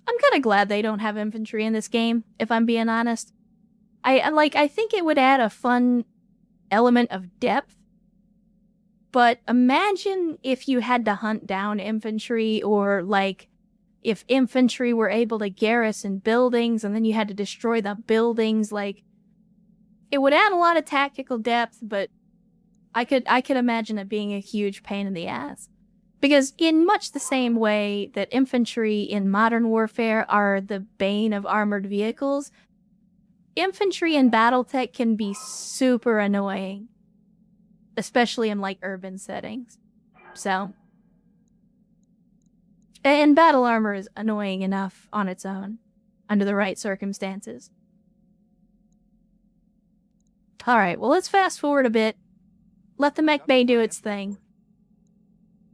I'm kind of glad they don't have infantry in this game, if I'm being honest. I think it would add a fun element of depth. But imagine if you had to hunt down infantry, or like if infantry were able to garrison buildings and then you had to destroy the buildings. Like, it would add a lot of tactical depth, but I could imagine it being a huge pain in the ass. Because in much the same way that infantry in modern warfare are the bane of armored vehicles, infantry in BattleTech can be super annoying. Especially in, like, urban settings. So. And battle armor is annoying enough on its own, under the right circumstances. Alright, well, let's fast forward a bit. Let the mech bay do its thing.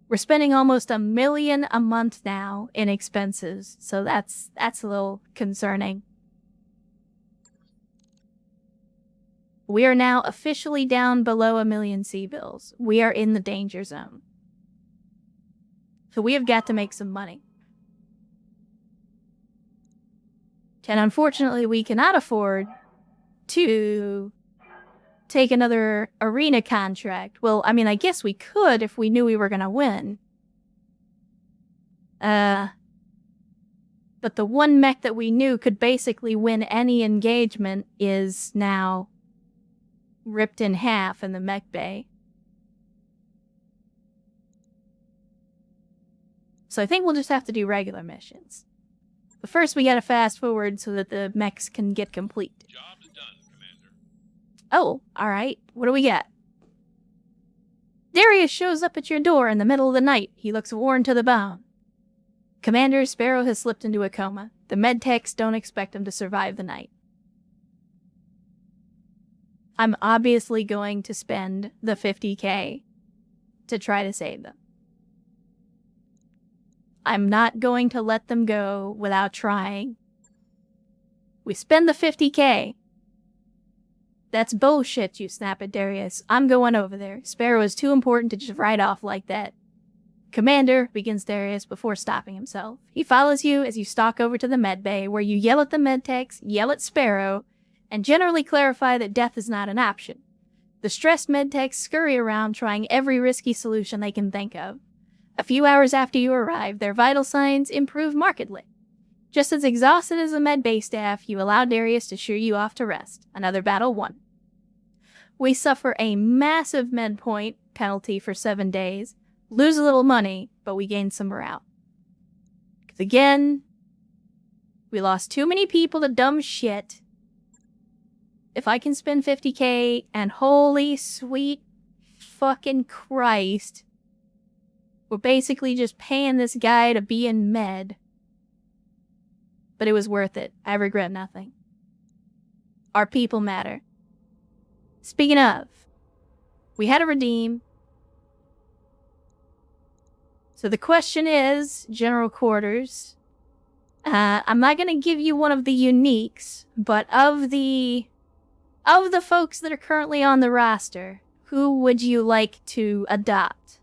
We're spending almost $1 million a month now in expenses, so that's a little concerning. We are now officially down below 1 million C-bills. We are in the danger zone. So we have got to make some money. And unfortunately, we cannot afford to take another arena contract. Well, I mean, I guess we could if we knew we were going to win. But the one mech that we knew could basically win any engagement is now ripped in half in the mech bay. So I think we'll just have to do regular missions. But first we gotta fast forward so that the mechs can get complete. Job's done, Commander. Oh, alright. What do we got? Darius shows up at your door in the middle of the night. He looks worn to the bone. Commander, Sparrow has slipped into a coma. The medtechs don't expect him to survive the night. I'm obviously going to spend the $50K to try to save them. I'm not going to let them go without trying. We spend the $50K. That's bullshit, you snap at Darius. I'm going over there. Sparrow is too important to just write off like that. Commander, begins Darius before stopping himself. He follows you as you stalk over to the med bay, where you yell at the medtechs, yell at Sparrow, and generally clarify that death is not an option. The stressed medtechs scurry around trying every risky solution they can think of. A few hours after you arrive, their vital signs improve markedly. Just as exhausted as the med bay staff, you allow Darius to shoo you off to rest. Another battle won. We suffer a massive med point penalty for 7 days, lose a little money, but we gain some morale. Because again, we lost too many people to dumb shit. If I can spend $50K, and holy sweet fucking Christ, we're basically just paying this guy to be in med. But it was worth it. I regret nothing. Our people matter. Speaking of, we had a redeem. So the question is, General Quarters, I'm not going to give you one of the uniques, but of the folks that are currently on the roster, who would you like to adopt?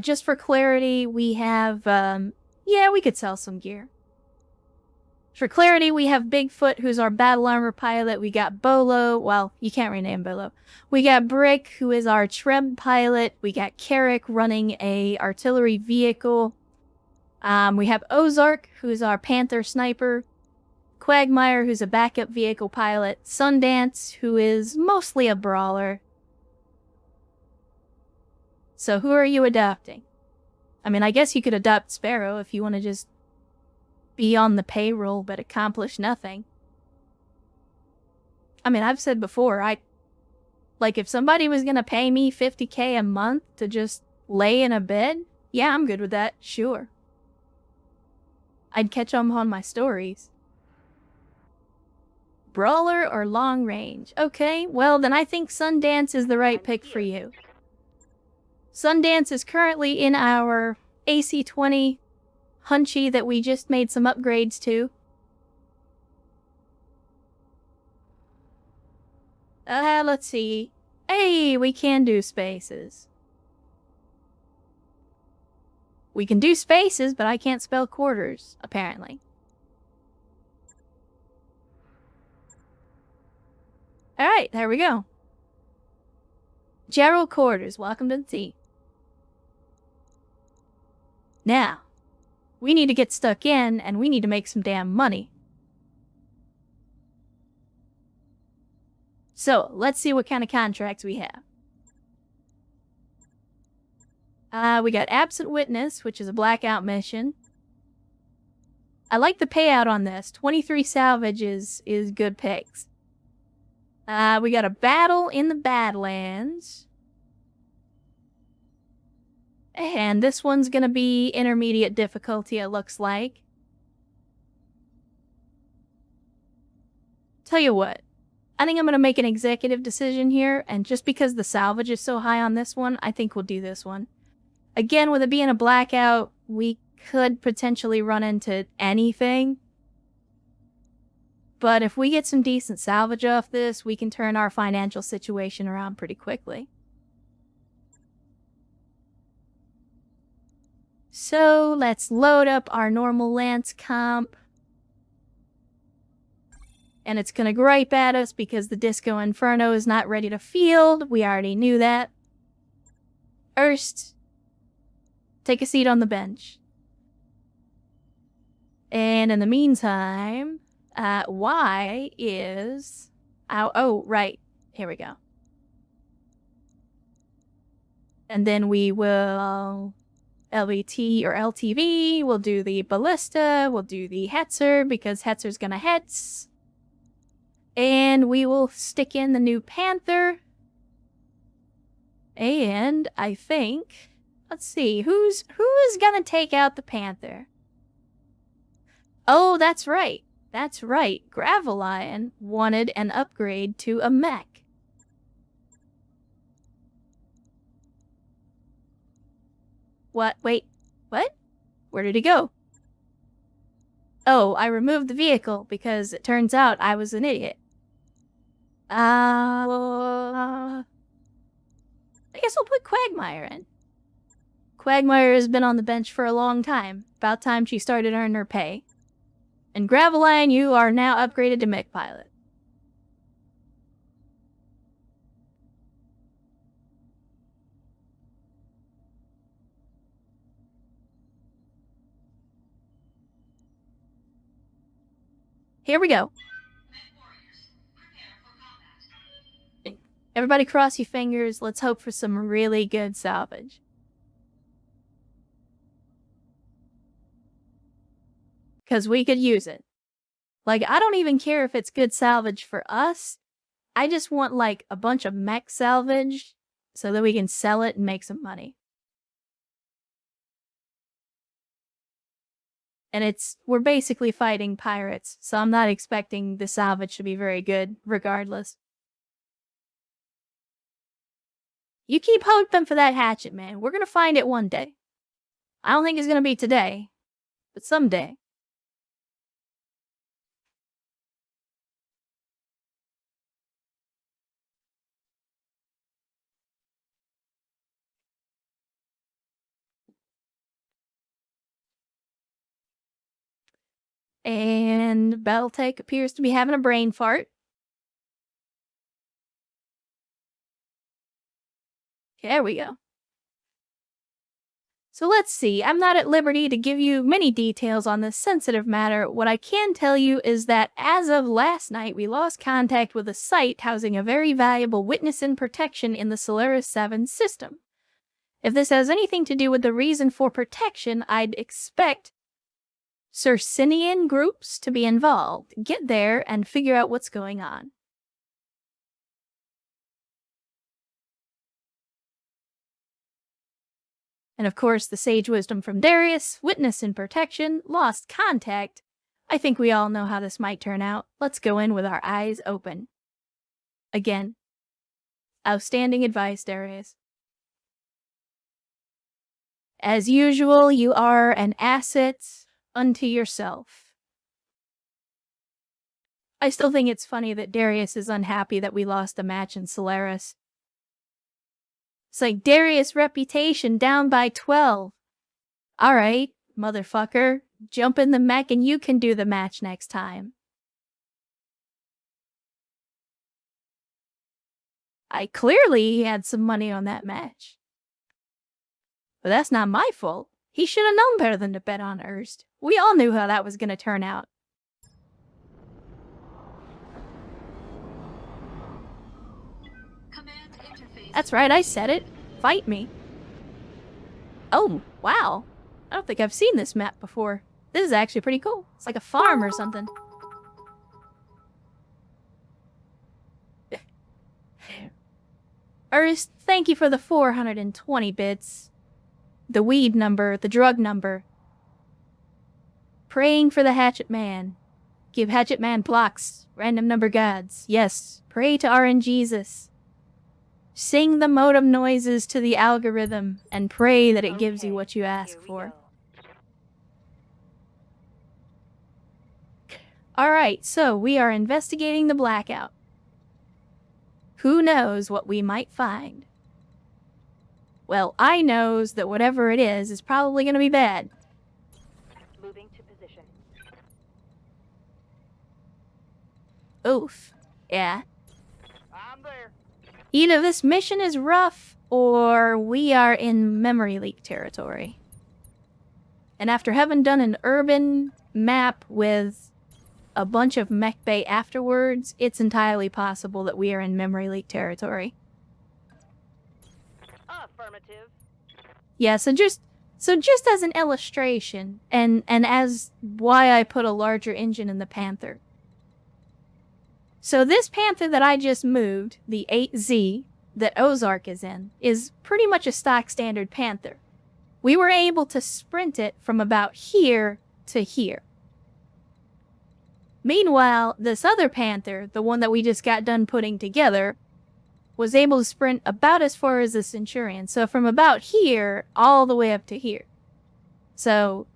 Just for clarity, we have, yeah, we could sell some gear. For clarity, we have Bigfoot, who's our battle armor pilot. We got Bolo. Well, you can't rename Bolo. We got Brick, who is our Treb pilot. We got Carrick running a artillery vehicle. We have Ozark, who's our Panther sniper. Quagmire, who's a backup vehicle pilot. Sundance, who is mostly a brawler. So who are you adopting? I mean, I guess you could adopt Sparrow if you want to just be on the payroll but accomplish nothing. I mean, I've said before, like, if somebody was gonna pay me $50K a month to just lay in a bed, yeah, I'm good with that, sure. I'd catch them on my stories. Brawler or long range? Okay, well then I think Sundance is the right pick for you. Sundance is currently in our AC-20 Hunchy that we just made some upgrades to. Let's see. Hey, we can do spaces. We can do spaces, but I can't spell quarters, apparently. Alright, there we go. Gerald Quarters, welcome to the tea. Now, we need to get stuck in, and we need to make some damn money. So, let's see what kind of contracts we have. We got Absent Witness, which is a blackout mission. I like the payout on this. 23 salvage is good picks. We got a battle in the Badlands. And this one's gonna be intermediate difficulty, it looks like. Tell you what, I think I'm gonna make an executive decision here, and just because the salvage is so high on this one, I think we'll do this one. Again, with it being a blackout, we could potentially run into anything. But if we get some decent salvage off this, we can turn our financial situation around pretty quickly. So, let's load up our normal Lance comp. And it's gonna gripe at us because the Disco Inferno is not ready to field. We already knew that. Erst, take a seat on the bench. And in the meantime, Y is... Oh, right. Here we go. And then we will... LBT or LTV, we'll do the Ballista, we'll do the Hetzer, because Hetzer's gonna Hetz. And we will stick in the new Panther. And I think... Let's see, who is gonna take out the Panther? Oh, that's right. That's right. Gravelion wanted an upgrade to a mech. What? Wait. What? Where did he go? Oh, I removed the vehicle because it turns out I was an idiot. I guess I'll put Quagmire in. Quagmire has been on the bench for a long time. About time she started earning her pay. And Gravelion, you are now upgraded to mech pilot. Here we go. Everybody cross your fingers. Let's hope for some really good salvage. Because we could use it. Like, I don't even care if it's good salvage for us. I just want, like, a bunch of mech salvage so that we can sell it and make some money. And we're basically fighting pirates, so I'm not expecting the salvage to be very good, regardless. You keep hoping for that hatchet, man. We're gonna find it one day. I don't think it's gonna be today, but someday. And BattleTech appears to be having a brain fart. There we go. So let's see, I'm not at liberty to give you many details on this sensitive matter. What I can tell you is that as of last night, we lost contact with a site housing a very valuable witness in protection in the Solaris 7 system. If this has anything to do with the reason for protection, I'd expect Circinian groups to be involved. Get there and figure out what's going on. And of course, the sage wisdom from Darius, witness in protection, lost contact. I think we all know how this might turn out. Let's go in with our eyes open. Again, outstanding advice, Darius. As usual, you are an asset unto yourself. I still think it's funny that Darius is unhappy that we lost the match in Solaris. It's like Darius' reputation down by 12. Alright, motherfucker. Jump in the mech and you can do the match next time. I clearly had some money on that match. But that's not my fault. He should have known better than to bet on Erst. We all knew how that was going to turn out. Command interface. That's right, I said it. Fight me. Oh, wow. I don't think I've seen this map before. This is actually pretty cool. It's like a farm or something. Erst, thank you for the 420 bits. The weed number, the drug number. Praying for the Hatchet Man. Give Hatchet Man blocks, random number gods. Yes, pray to RNGesus. Sing the modem noises to the algorithm and pray that it gives you what you ask for. Alright, so we are investigating the blackout. Who knows what we might find? Well, I knows that whatever it is probably gonna be bad. Moving to position. Oof. Yeah. I'm there. Either this mission is rough, or we are in memory leak territory. And after having done an urban map with a bunch of mech bay afterwards, it's entirely possible that we are in memory leak territory. Affirmative. Yeah, so just as an illustration, and as why I put a larger engine in the Panther. So this Panther that I just moved, the 8Z, that Ozark is in, is pretty much a stock standard Panther. We were able to sprint it from about here to here. Meanwhile, this other Panther, the one that we just got done putting together, was able to sprint about as far as the Centurion. So from about here, all the way up to here. So,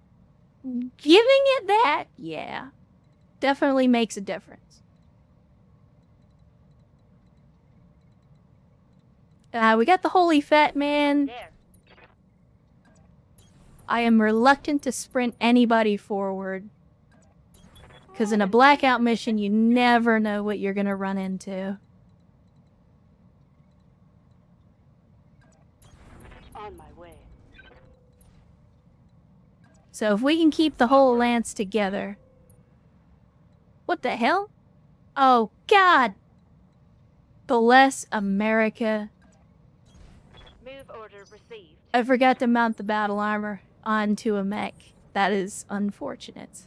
giving it that, yeah, definitely makes a difference. We got the Holy Fat Man. There. I am reluctant to sprint anybody forward. Because in a blackout mission, you never know what you're going to run into. On my way. So if we can keep the whole lance together... What the hell? Oh, God! Bless America. Move order received. I forgot to mount the battle armor onto a mech. That is unfortunate.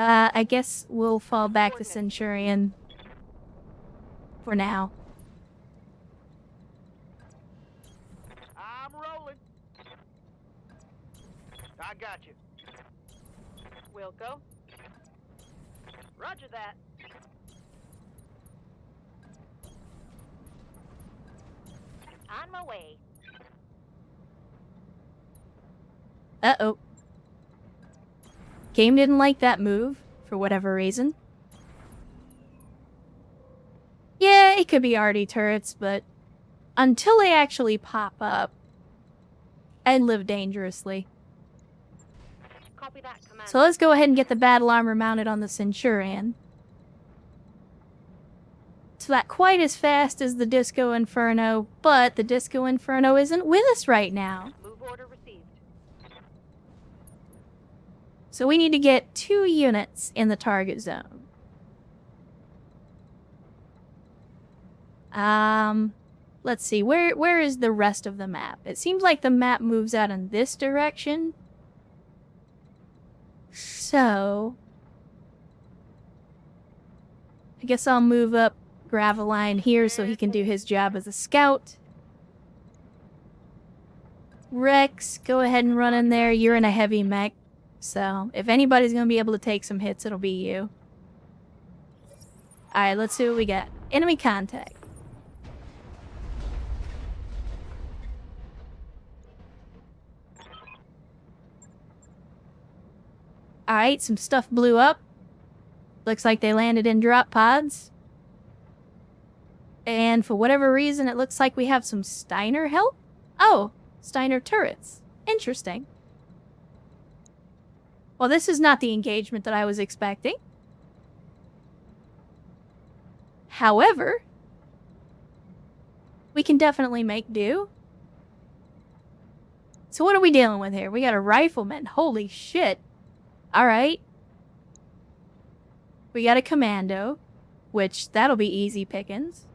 I guess we'll fall back to Centurion for now. I'm rolling. I got you. We'll go. Roger that. On my way. Uh-oh. Game didn't like that move, for whatever reason. Yeah, it could be RD turrets, but until they actually pop up, I'd live dangerously. Copy that, command. So let's go ahead and get the battle armor mounted on the Centurion. It's not quite as fast as the Disco Inferno, but the Disco Inferno isn't with us right now. Move order received. So we need to get 2 units in the target zone. Let's see, where is the rest of the map? It seems like the map moves out in this direction. So... I guess I'll move up Graveline here so he can do his job as a scout. Rex, go ahead and run in there. You're in a heavy mech. So, if anybody's gonna be able to take some hits, it'll be you. Alright, let's see what we got. Enemy contact. Alright, some stuff blew up. Looks like they landed in drop pods. And for whatever reason, it looks like we have some Steiner help. Oh, Steiner turrets. Interesting. Well, this is not the engagement that I was expecting. However, we can definitely make do. So what are we dealing with here? We got a rifleman. Holy shit. Alright. We got a commando, which that'll be easy pickings.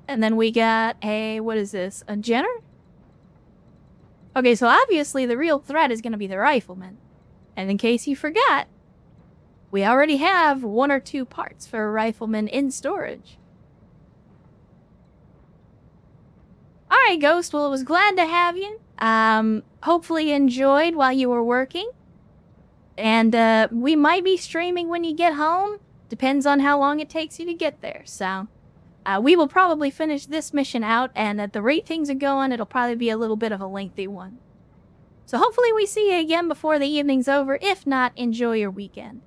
And then we got a, what is this? A Jenner? Okay, so obviously the real threat is going to be the rifleman. And in case you forgot, we already have 1 or 2 parts for a rifleman in storage. Alright, Ghost, well, it was glad to have you. Hopefully you enjoyed while you were working. And we might be streaming when you get home. Depends on how long it takes you to get there, so... we will probably finish this mission out, and at the rate things are going, it'll probably be a little bit of a lengthy one. So hopefully we see you again before the evening's over. If not, enjoy your weekend.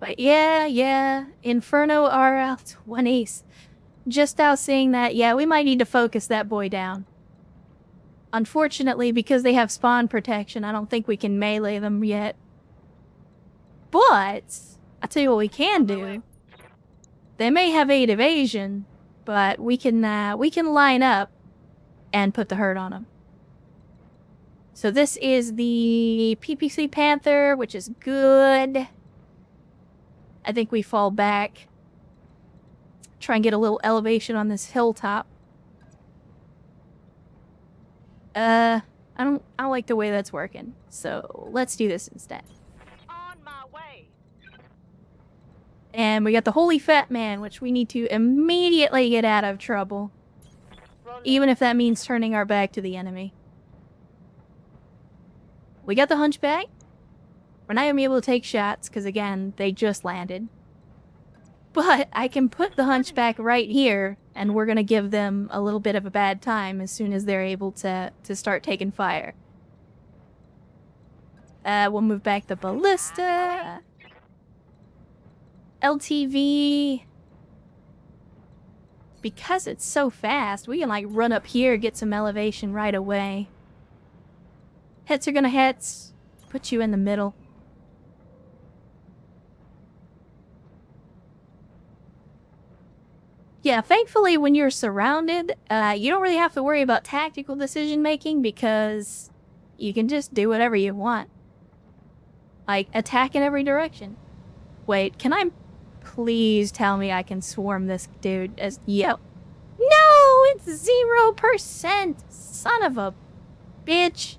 But yeah, Inferno RL20s. Just out seeing that, yeah, we might need to focus that boy down. Unfortunately, because they have spawn protection, I don't think we can melee them yet. But... I'll tell you what we can do. They may have 8 evasion, but we can line up and put the hurt on them. So this is the PPC Panther, which is good. I think we fall back. Try and get a little elevation on this hilltop. I don't like the way that's working. So let's do this instead. And we got the Holy Fat Man, which we need to immediately get out of trouble. Even if that means turning our back to the enemy. We got the Hunchback. We're not going to be able to take shots, because again, they just landed. But I can put the Hunchback right here, and we're going to give them a little bit of a bad time as soon as they're able to start taking fire. We'll move back the Ballista. LTV, because it's so fast, we can like run up here, get some elevation right away. Hits are gonna hits. Put you in the middle. Yeah, thankfully when you're surrounded, you don't really have to worry about tactical decision making because you can just do whatever you want. Like, attack in every direction. Wait, can I... Please tell me I can swarm this dude as... Yep. No! It's 0%! Son of a bitch.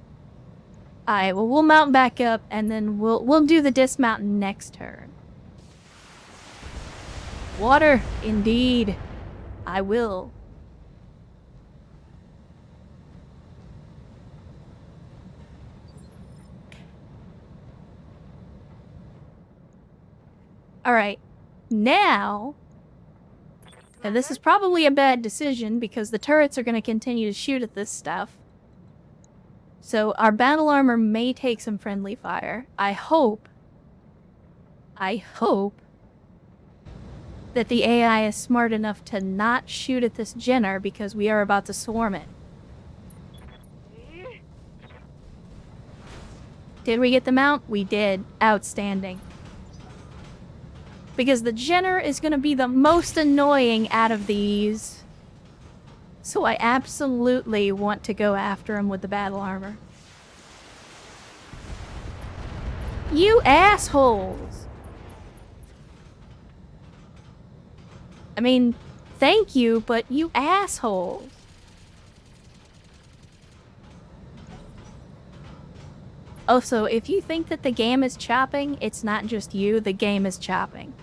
Alright, well, we'll mount back up, and then we'll do the dismount next turn. Water, indeed. I will. Alright. Now, and this is probably a bad decision because the turrets are going to continue to shoot at this stuff. So our battle armor may take some friendly fire. I hope that the AI is smart enough to not shoot at this Jenner because we are about to swarm it. Did we get the mount? We did. Outstanding. Because the Jenner is going to be the most annoying out of these. So I absolutely want to go after him with the battle armor. You assholes! I mean, thank you, but you assholes. Also, if you think that the game is chopping, it's not just you, the game is chopping.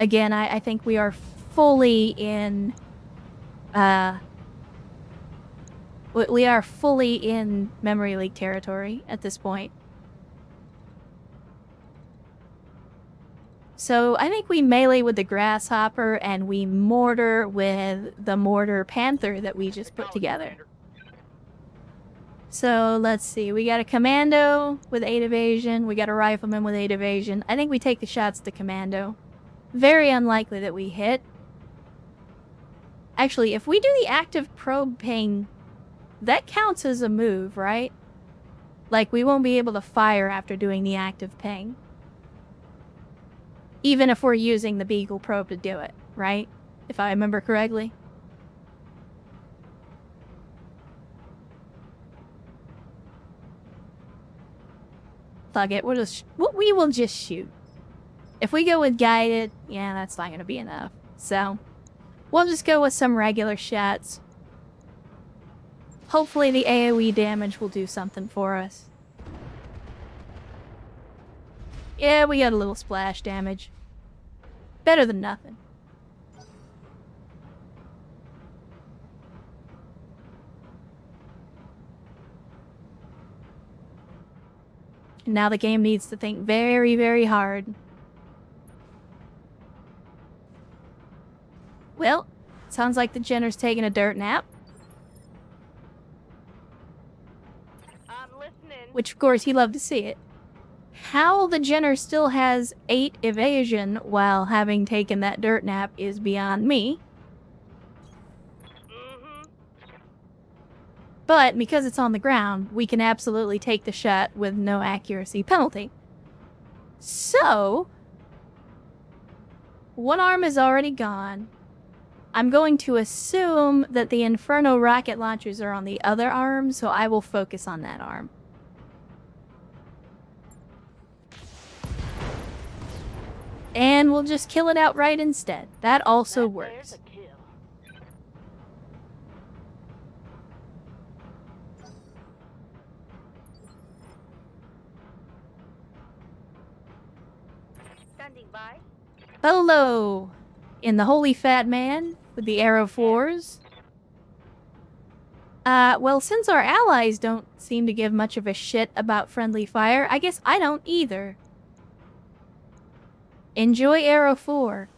Again, I think we are fully in, we are fully in Memory Leak territory at this point. So I think we melee with the Grasshopper and we mortar with the Mortar Panther that we just put together. So let's see. We got a commando with 8 evasion. We got a rifleman with 8 evasion. I think we take the shots to commando. Very unlikely that we hit. Actually, if we do the active probe ping, that counts as a move, right? Like, we won't be able to fire after doing the active ping. Even if we're using the Beagle probe to do it, right? If I remember correctly. Fuck it, we will just shoot. If we go with guided, yeah, that's not gonna be enough. So, we'll just go with some regular shots. Hopefully the AoE damage will do something for us. Yeah, we got a little splash damage. Better than nothing. And now the game needs to think very, very hard. Well, sounds like the Jenner's taking a dirt nap. I'm listening. Which, of course, he loved to see it. How the Jenner still has 8 evasion while having taken that dirt nap is beyond me. But because it's on the ground, we can absolutely take the shot with no accuracy penalty. So, one arm is already gone. I'm going to assume that the Inferno rocket launchers are on the other arm, so I will focus on that arm. And we'll just kill it outright instead. That also works. Standing by. Hello! In the Holy Fat Man with the Arrow 4s. Well, since our allies don't seem to give much of a shit about friendly fire, I guess I don't either. Enjoy Arrow 4.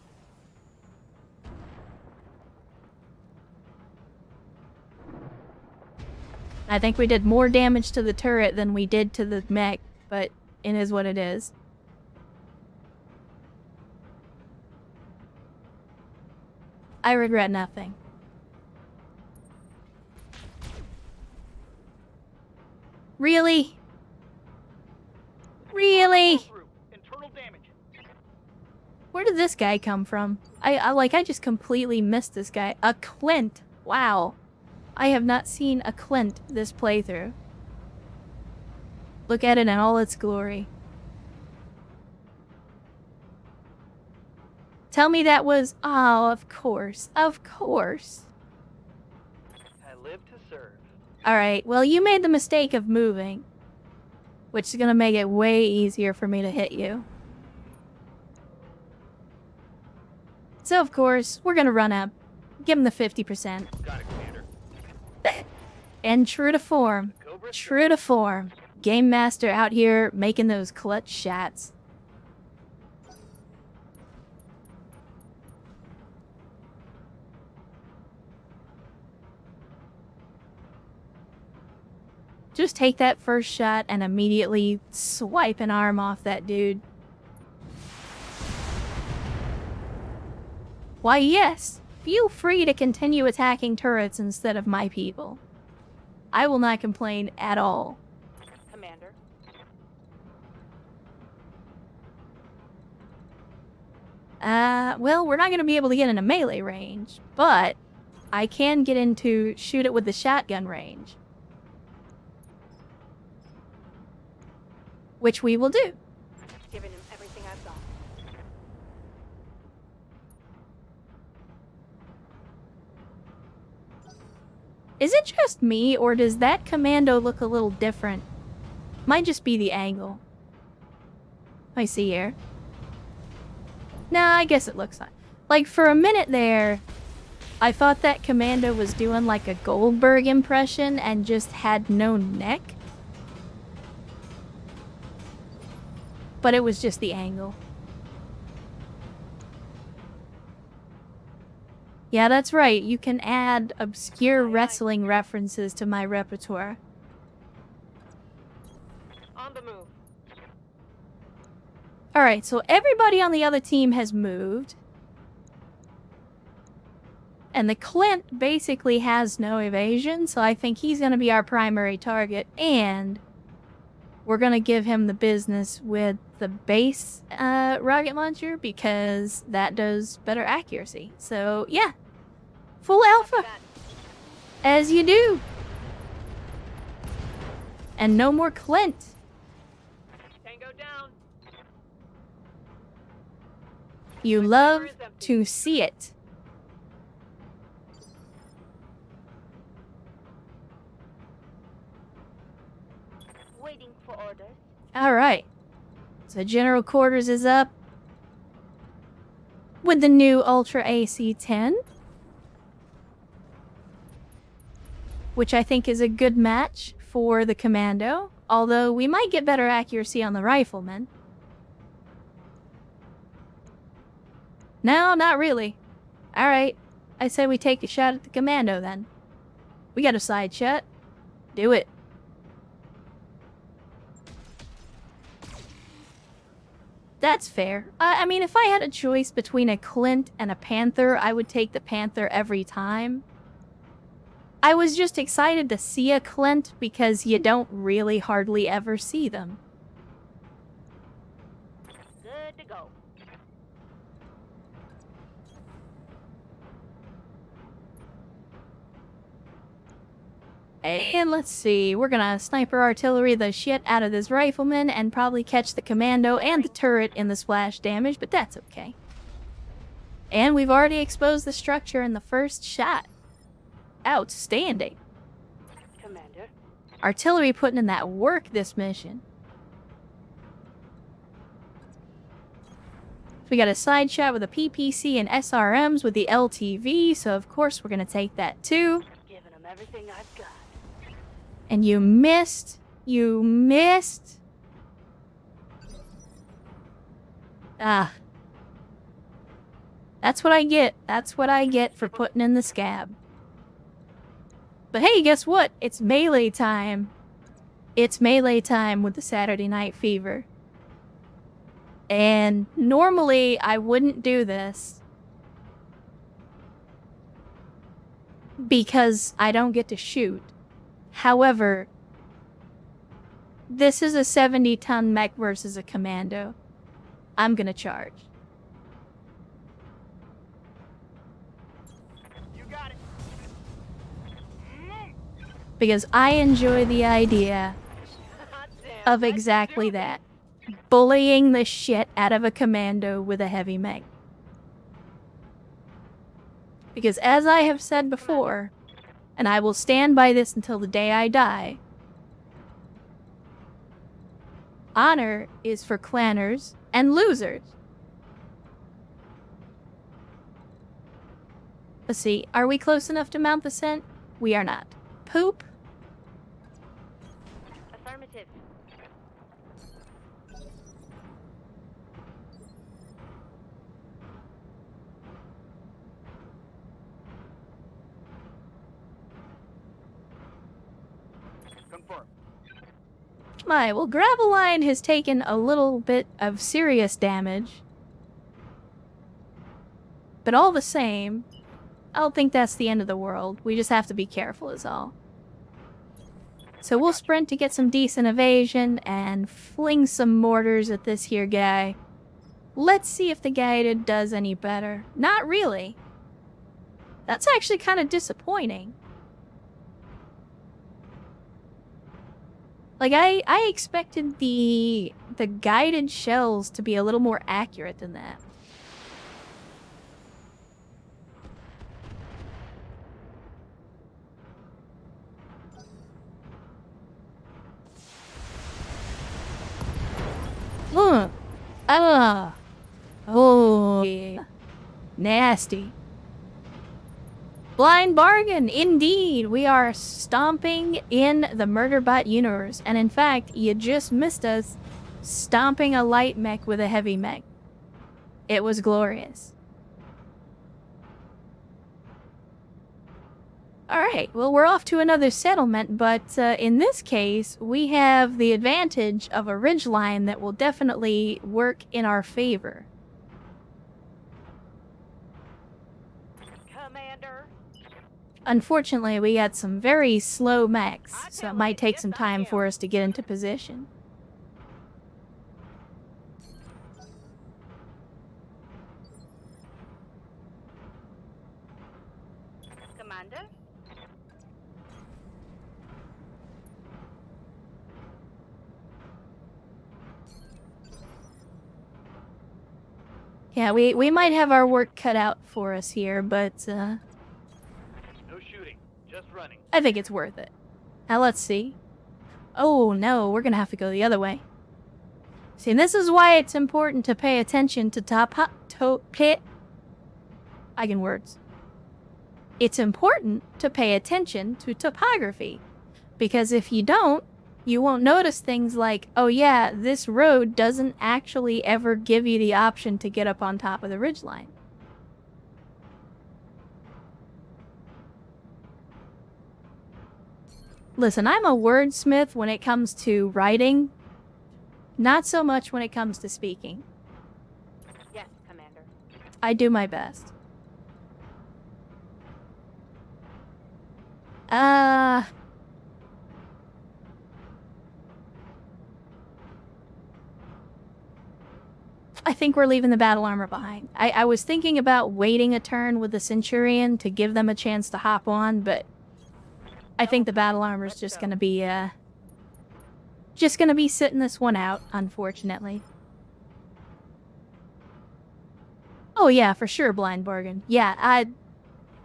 I think we did more damage to the turret than we did to the mech, but it is what it is. I regret nothing. Really? Really? Internal damage. Where did this guy come from? I just completely missed this guy. A Clint. Wow. I have not seen a Clint this playthrough. Look at it in all its glory. Tell me that was... Oh, of course. Of course. I live to serve. Alright, well, you made the mistake of moving. Which is gonna make it way easier for me to hit you. So, of course, we're gonna run up. Give him the 50%. Got it, Commander. And true to form. True to form. Game Master out here making those clutch shots. Just take that first shot and immediately swipe an arm off that dude. Why, yes, feel free to continue attacking turrets instead of my people. I will not complain at all. Commander. Well, we're not going to be able to get into melee range, but I can get into shoot it with the shotgun range. Which we will do. Giving him everything I've got. Is it just me, or does that commando look a little different? Might just be the angle. I see here. Nah, I guess it looks like for a minute there, I thought that commando was doing like a Goldberg impression and just had no neck. But it was just the angle. Yeah, that's right. You can add obscure wrestling references to my repertoire. Alright, so everybody on the other team has moved. And the Clint basically has no evasion, so I think he's going to be our primary target. And we're going to give him the business with the base rocket launcher because that does better accuracy. So, yeah. Full alpha. As you do. And no more Clint. Tango down. You love to see it. Waiting for orders. Alright. So General Quarters is up. With the new Ultra AC-10. Which I think is a good match for the Commando. Although we might get better accuracy on the Rifleman. No, not really. Alright. I say we take a shot at the Commando then. We got a side shot. Do it. That's fair. I mean, if I had a choice between a Clint and a Panther, I would take the Panther every time. I was just excited to see a Clint because you don't really hardly ever see them. Good to go. And let's see, we're gonna sniper artillery the shit out of this Rifleman and probably catch the Commando and the turret in the splash damage, but that's okay. And we've already exposed the structure in the first shot. Outstanding. Commander. Artillery putting in that work this mission. We got a side shot with a PPC and SRMs with the LTV, so of course we're gonna take that too. Giving them everything I've got. And you missed. You missed. Ah. That's what I get. That's what I get for putting in the scab. But hey, guess what? It's melee time. It's melee time with the Saturday Night Fever. And normally I wouldn't do this. Because I don't get to shoot. However, this is a 70-ton mech versus a Commando. I'm gonna charge. You got it. Because I enjoy the idea of exactly that. Bullying the shit out of a Commando with a heavy mech. Because as I have said before, and I will stand by this until the day I die, honor is for clanners and losers. Let's see, are we close enough to mount the scent? We are not. Poop. Affirmative. Confirm. My, well, Graveline has taken a little bit of serious damage. But all the same, I don't think that's the end of the world. We just have to be careful is all. So we'll sprint to get some decent evasion and fling some mortars at this here guy. Let's see if the guided does any better. Not really. That's actually kind of disappointing. Like, I expected the guided shells to be a little more accurate than that. Oh, yeah. Nasty. Blind bargain, indeed. We are stomping in the Murderbot universe. And in fact, you just missed us stomping a light mech with a heavy mech. It was glorious. Alright, well, we're off to another settlement, but in this case, we have the advantage of a ridgeline that will definitely work in our favor. Commander. Unfortunately, we got some very slow mechs, so it might take some time for us to get into position. Commander. Yeah, we might have our work cut out for us here, but No shooting, just running. I think it's worth it. Now let's see. Oh no, we're gonna have to go the other way. See, and this is why it's important to pay attention to I can words. It's important to pay attention to topography, because if you don't, you won't notice things like, oh yeah, this road doesn't actually ever give you the option to get up on top of the ridgeline. Listen, I'm a wordsmith when it comes to writing, not so much when it comes to speaking. Yes, Commander. I do my best. I think we're leaving the battle armor behind. I was thinking about waiting a turn with the Centurion to give them a chance to hop on, but I think the battle armor's just gonna be sitting this one out, unfortunately. Oh yeah, for sure, Blind Bargain. Yeah,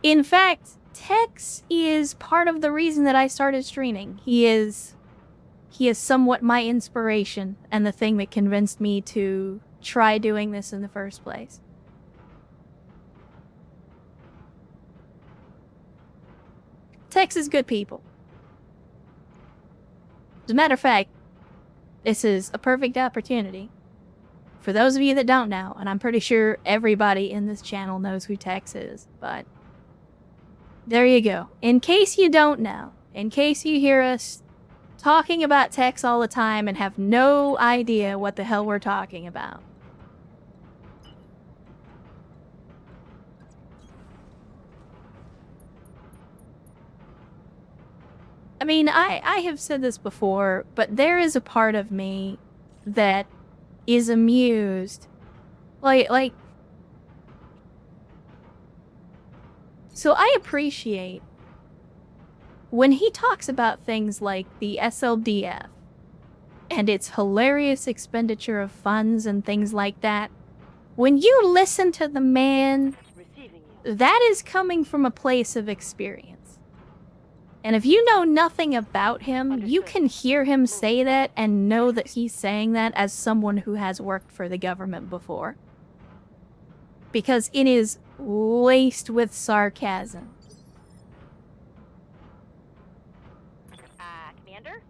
in fact, Tex is part of the reason that I started streaming. He is somewhat my inspiration and the thing that convinced me to try doing this in the first place. Tex is good people. As a matter of fact, this is a perfect opportunity. For those of you that don't know, and I'm pretty sure everybody in this channel knows who Tex is, but there you go. In case you don't know, in case you hear us talking about Tex all the time and have no idea what the hell we're talking about. I mean, I have said this before, but there is a part of me that is amused. Like... So I appreciate when he talks about things like the SLDF and its hilarious expenditure of funds and things like that. When you listen to the man, Receiving you. that is coming from a place of experience. And if you know nothing about him, you can hear him say that and know that he's saying that as someone who has worked for the government before. Because it is laced with sarcasm. Commander?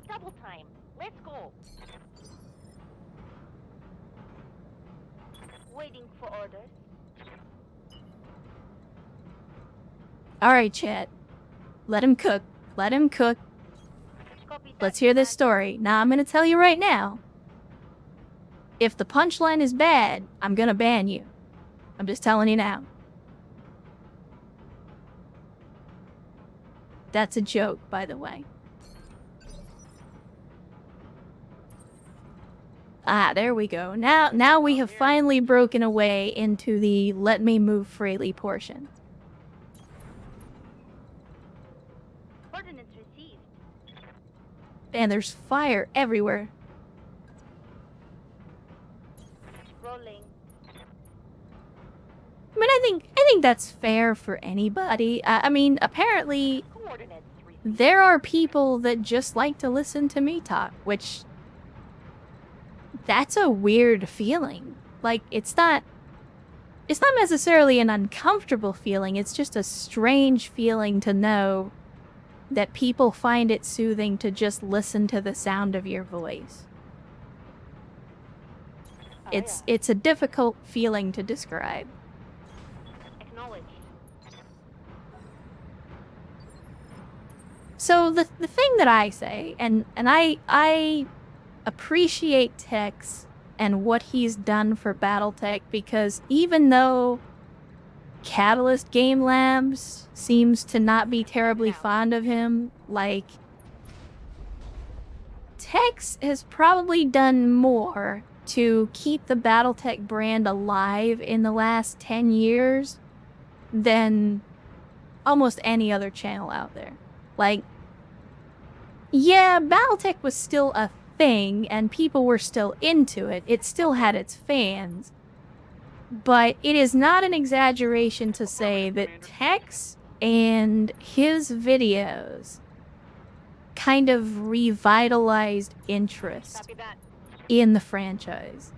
Double time. Let's go. Waiting for orders. Alright, chat. Let him cook. Let him cook. Copy that, Let's hear this Commander. story. Now, I'm gonna tell you right now. If the punchline is bad, I'm gonna ban you. I'm just telling you now. That's a joke, by the way. Ah, there we go. Now we have finally broken away into the let me move freely portion. Ordinance received. And there's fire everywhere. Rolling. I mean, I think that's fair for anybody. I mean, apparently Coordinates received. there are people that just like to listen to me talk, which that's a weird feeling. Like, it's not necessarily an uncomfortable feeling, it's just a strange feeling to know that people find it soothing to just listen to the sound of your voice. It's a difficult feeling to describe. Acknowledged. So the thing that I say, and I appreciate Tex and what he's done for BattleTech, because even though Catalyst Game Labs seems to not be terribly fond of him, like, Tex has probably done more to keep the BattleTech brand alive in the last 10 years than almost any other channel out there. Like, yeah, BattleTech was still a thing and people were still into it. It still had its fans. But it is not an exaggeration to say that Tex and his videos kind of revitalized interest Copy that. in the franchise.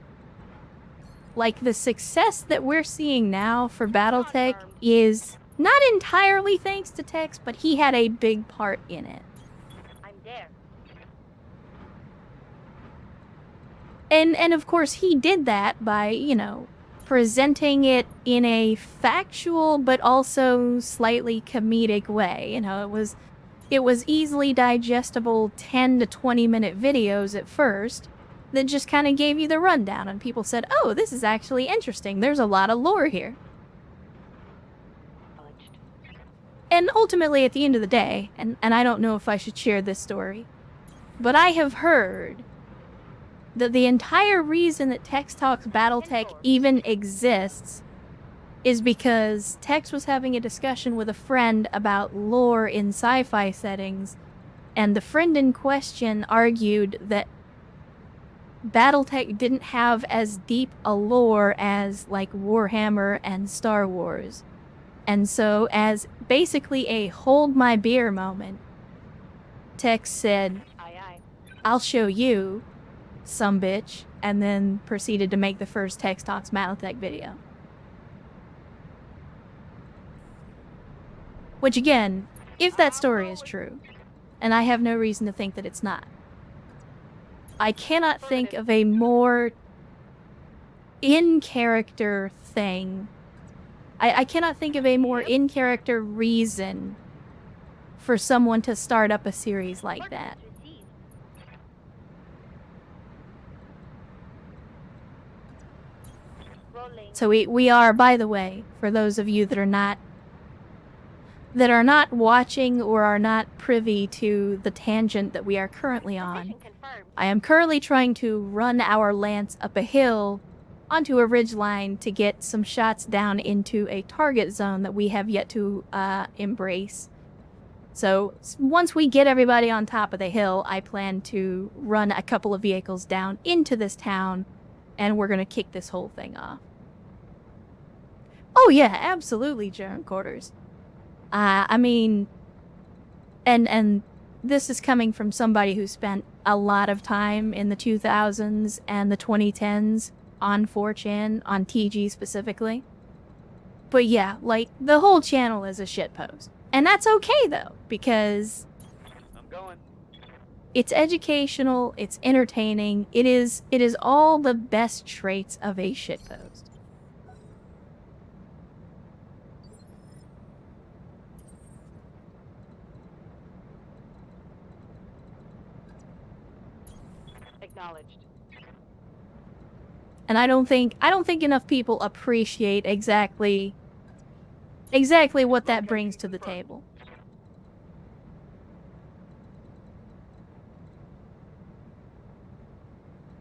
Like, the success that we're seeing now for BattleTech is not entirely thanks to Tex, but he had a big part in it. I'm there. And of course he did that by, you know, presenting it in a factual but also slightly comedic way. You know, it was easily digestible 10 to 20 minute videos at first that just kind of gave you the rundown, and people said, oh, this is actually interesting. There's a lot of lore here. And ultimately, at the end of the day, and I don't know if I should share this story, but I have heard that the entire reason that Tex Talks BattleTech even exists is because Tex was having a discussion with a friend about lore in sci-fi settings, and the friend in question argued that BattleTech didn't have as deep a lore as, like, Warhammer and Star Wars. And so, as basically a hold my beer moment, Tex said, Aye, aye. I'll show you, some bitch, and then proceeded to make the first Tex Talks BattleTech video. Which, again, if that story is true, and I have no reason to think that it's not, I cannot think of a more in-character thing. I cannot think of a more in-character reason for someone to start up a series like that. Rolling. So we are, by the way, for those of you that are not watching or are not privy to the tangent that we are currently on, Position confirmed. I am currently trying to run our lance up a hill onto a ridgeline to get some shots down into a target zone that we have yet to embrace. So once we get everybody on top of the hill, I plan to run a couple of vehicles down into this town, and we're going to kick this whole thing off. Oh yeah, absolutely, German quarters. I mean, and this is coming from somebody who spent a lot of time in the 2000s and the 2010s on 4chan, on TG specifically. But yeah, like, the whole channel is a shitpost. And that's okay, though, because I'm going. it's educational, it's entertaining, it is all the best traits of a shitpost. Acknowledged. And I don't think enough people appreciate exactly what that brings to the table.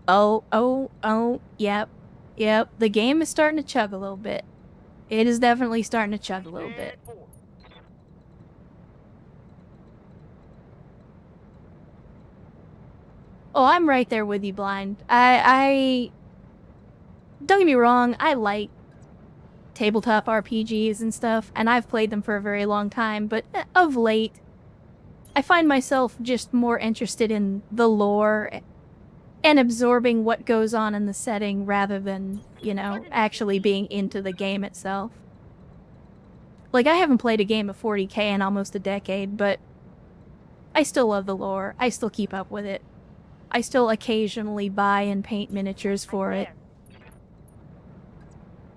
Oh, yep. The game is starting to chug a little bit. It is definitely starting to chug a little bit. Oh, I'm right there with you, Blind. I don't get me wrong, I like tabletop RPGs and stuff, and I've played them for a very long time, but of late, I find myself just more interested in the lore and absorbing what goes on in the setting rather than, you know, actually being into the game itself. Like, I haven't played a game of 40k in almost a decade, but I still love the lore. I still keep up with it. I still occasionally buy and paint miniatures for it.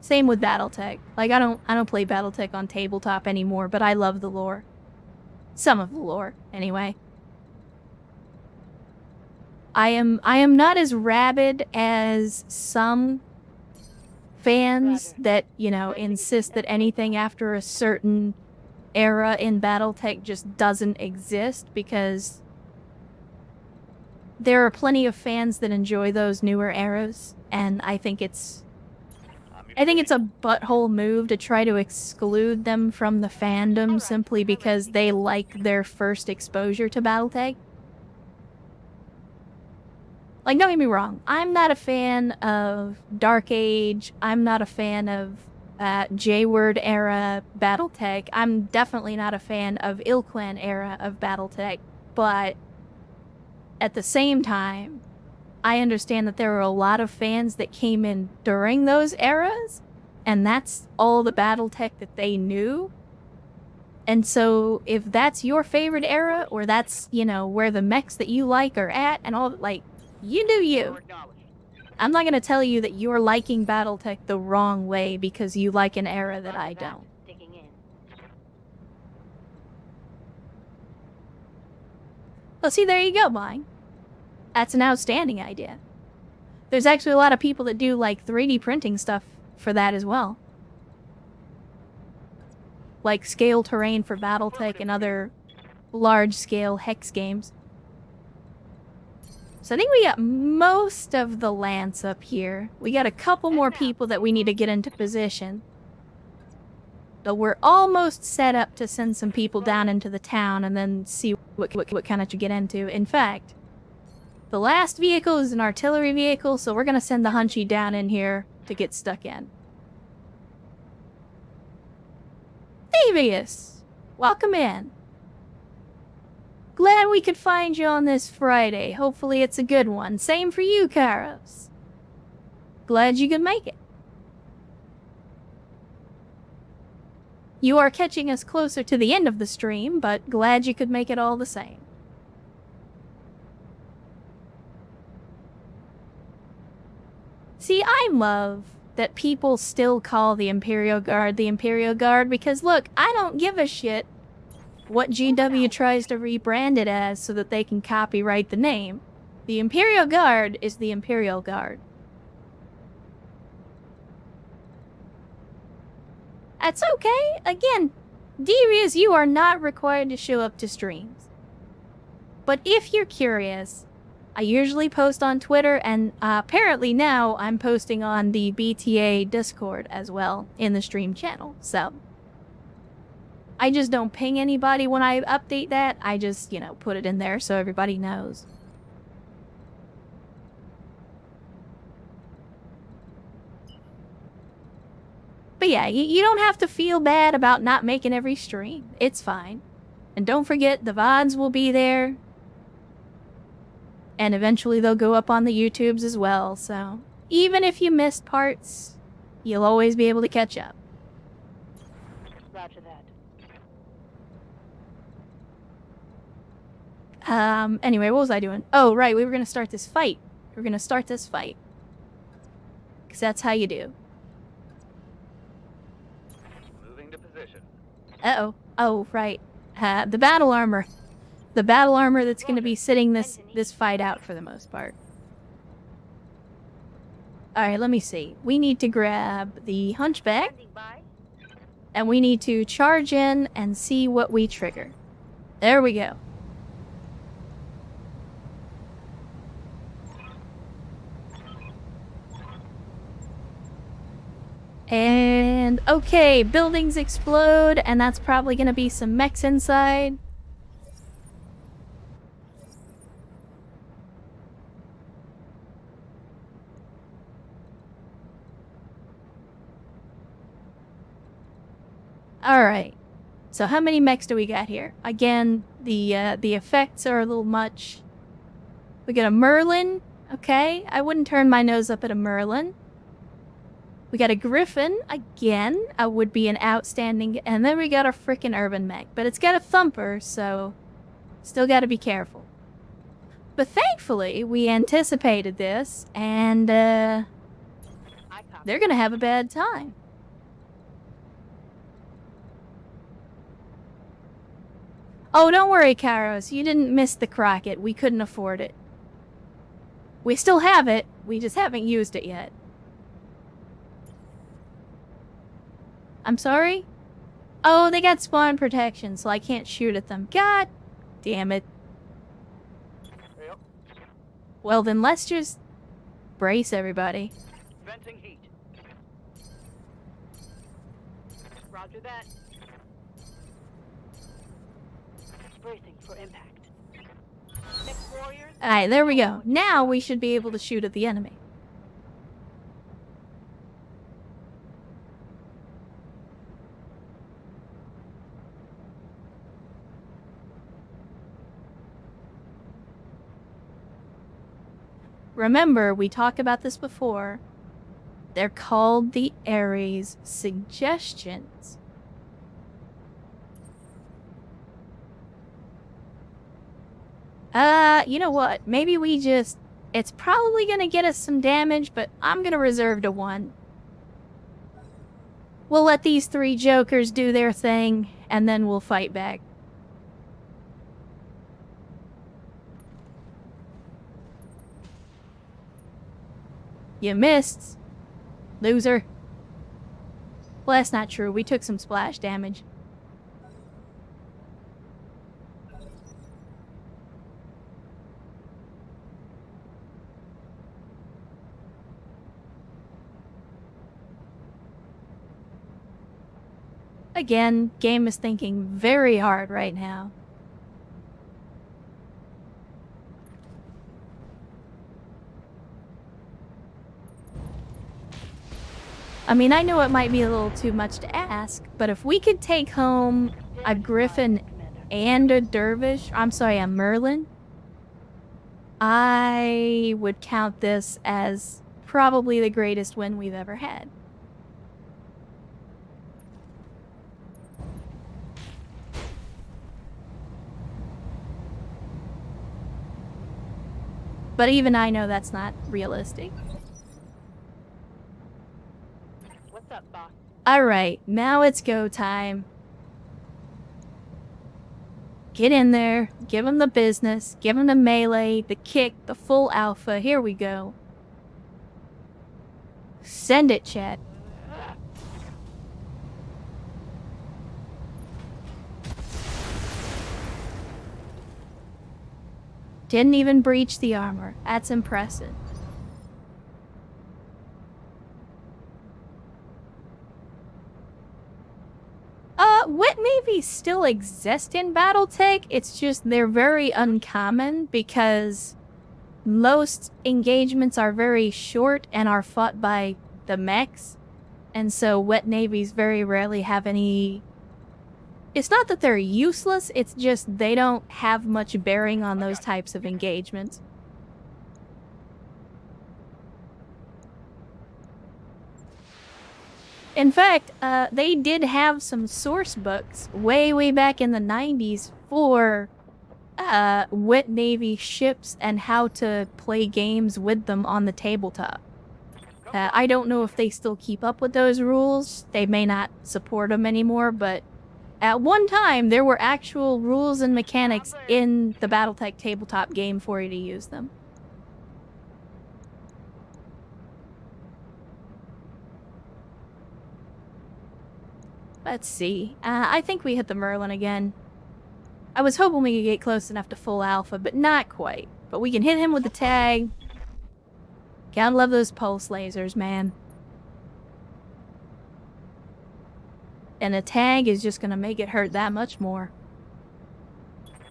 Same with BattleTech. Like, I don't play BattleTech on tabletop anymore, but I love the lore. Some of the lore, anyway. I am not as rabid as some fans that, you know, insist that anything after a certain era in BattleTech just doesn't exist, because there are plenty of fans that enjoy those newer eras, and I think it's a butthole move to try to exclude them from the fandom simply because they like their first exposure to BattleTech. Like, don't get me wrong, I'm not a fan of Dark Age, I'm not a fan of J-Word era BattleTech, I'm definitely not a fan of Ill Clan era of BattleTech, but at the same time, I understand that there were a lot of fans that came in during those eras, and that's all the BattleTech that they knew. And so, if that's your favorite era, or that's, you know, where the mechs that you like are at, and all, like, you do you. I'm not gonna tell you that you're liking BattleTech the wrong way because you like an era that I don't. Well, see, there you go, Mine. That's an outstanding idea. There's actually a lot of people that do, like, 3D printing stuff for that as well. Like scale terrain for BattleTech and other large-scale hex games. So I think we got most of the lance up here. We got a couple more people that we need to get into position. But we're almost set up to send some people down into the town and then see what kind of to get into. In fact, the last vehicle is an artillery vehicle, so we're gonna send the Hunchy down in here to get stuck in. Devious! Welcome in. Glad we could find you on this Friday. Hopefully it's a good one. Same for you, Karos. Glad you could make it. You are catching us closer to the end of the stream, but glad you could make it all the same. See, I love that people still call the Imperial Guard because, look, I don't give a shit what GW tries to rebrand it as so that they can copyright the name. The Imperial Guard is the Imperial Guard. That's okay. Again, Darius, you are not required to show up to streams. But if you're curious, I usually post on Twitter, and apparently now I'm posting on the BTA Discord as well in the stream channel, so I just don't ping anybody when I update that. I just, you know, put it in there so everybody knows. But yeah, you don't have to feel bad about not making every stream. It's fine. And don't forget, the VODs will be there. And eventually they'll go up on the YouTubes as well, so even if you missed parts, you'll always be able to catch up. Roger that. Anyway, what was I doing? Oh, right, we were gonna start this fight. We're gonna start this fight. Because that's how you do. Moving to position. Uh-oh. Oh, right. The battle armor. The battle armor that's gonna be sitting this fight out for the most part. Alright, let me see. We need to grab the Hunchback. And we need to charge in and see what we trigger. There we go. And okay, buildings explode, and that's probably gonna be some mechs inside. Alright. So how many mechs do we got here? Again, the effects are a little much. We got a Merlin. Okay, I wouldn't turn my nose up at a Merlin. We got a Griffin, again, would be an outstanding, and then we got a frickin' urban mech, but it's got a thumper, so still gotta be careful. But thankfully, we anticipated this, and they're gonna have a bad time. Oh, don't worry, Kairos. You didn't miss the Crockett. We couldn't afford it. We still have it. We just haven't used it yet. I'm sorry? Oh, they got spawn protection, so I can't shoot at them. God damn it. Yep. Well, then let's just brace everybody. Venting heat. Roger that. Bracing for impact. Next warriors. Alright, there we go. Now we should be able to shoot at the enemy. Remember, we talked about this before. They're called the Ares Suggestions. You know what? Maybe we just... It's probably gonna get us some damage, but I'm gonna reserve to 1. We'll let these 3 jokers do their thing, and then we'll fight back. You missed. Loser. Well, that's not true. We took some splash damage. Again, game is thinking very hard right now. I mean, I know it might be a little too much to ask, but if we could take home a Griffin and a Dervish, I'm sorry, a Merlin, I would count this as probably the greatest win we've ever had. But even I know that's not realistic. What's up, boss? Alright, now it's go time. Get in there, give him the business, give him the melee, the kick, the full alpha. Here we go. Send it, chat. Didn't even breach the armor. That's impressive. Wit navies still exist in BattleTech. It's just they're very uncommon because most engagements are very short and are fought by the mechs. And so wet navies very rarely have any... It's not that they're useless, it's just they don't have much bearing on those types of engagements. In fact, they did have some source books way back in the 90s for wet navy ships and how to play games with them on the tabletop. I don't know if they still keep up with those rules. They may not support them anymore, but at one time there were actual rules and mechanics in the BattleTech tabletop game for you to use them. Let's see. I think we hit the Merlin again. I was hoping we could get close enough to full alpha, but not quite. But we can hit him with the tag. Gotta love those pulse lasers, man. And the tag is just gonna make it hurt that much more.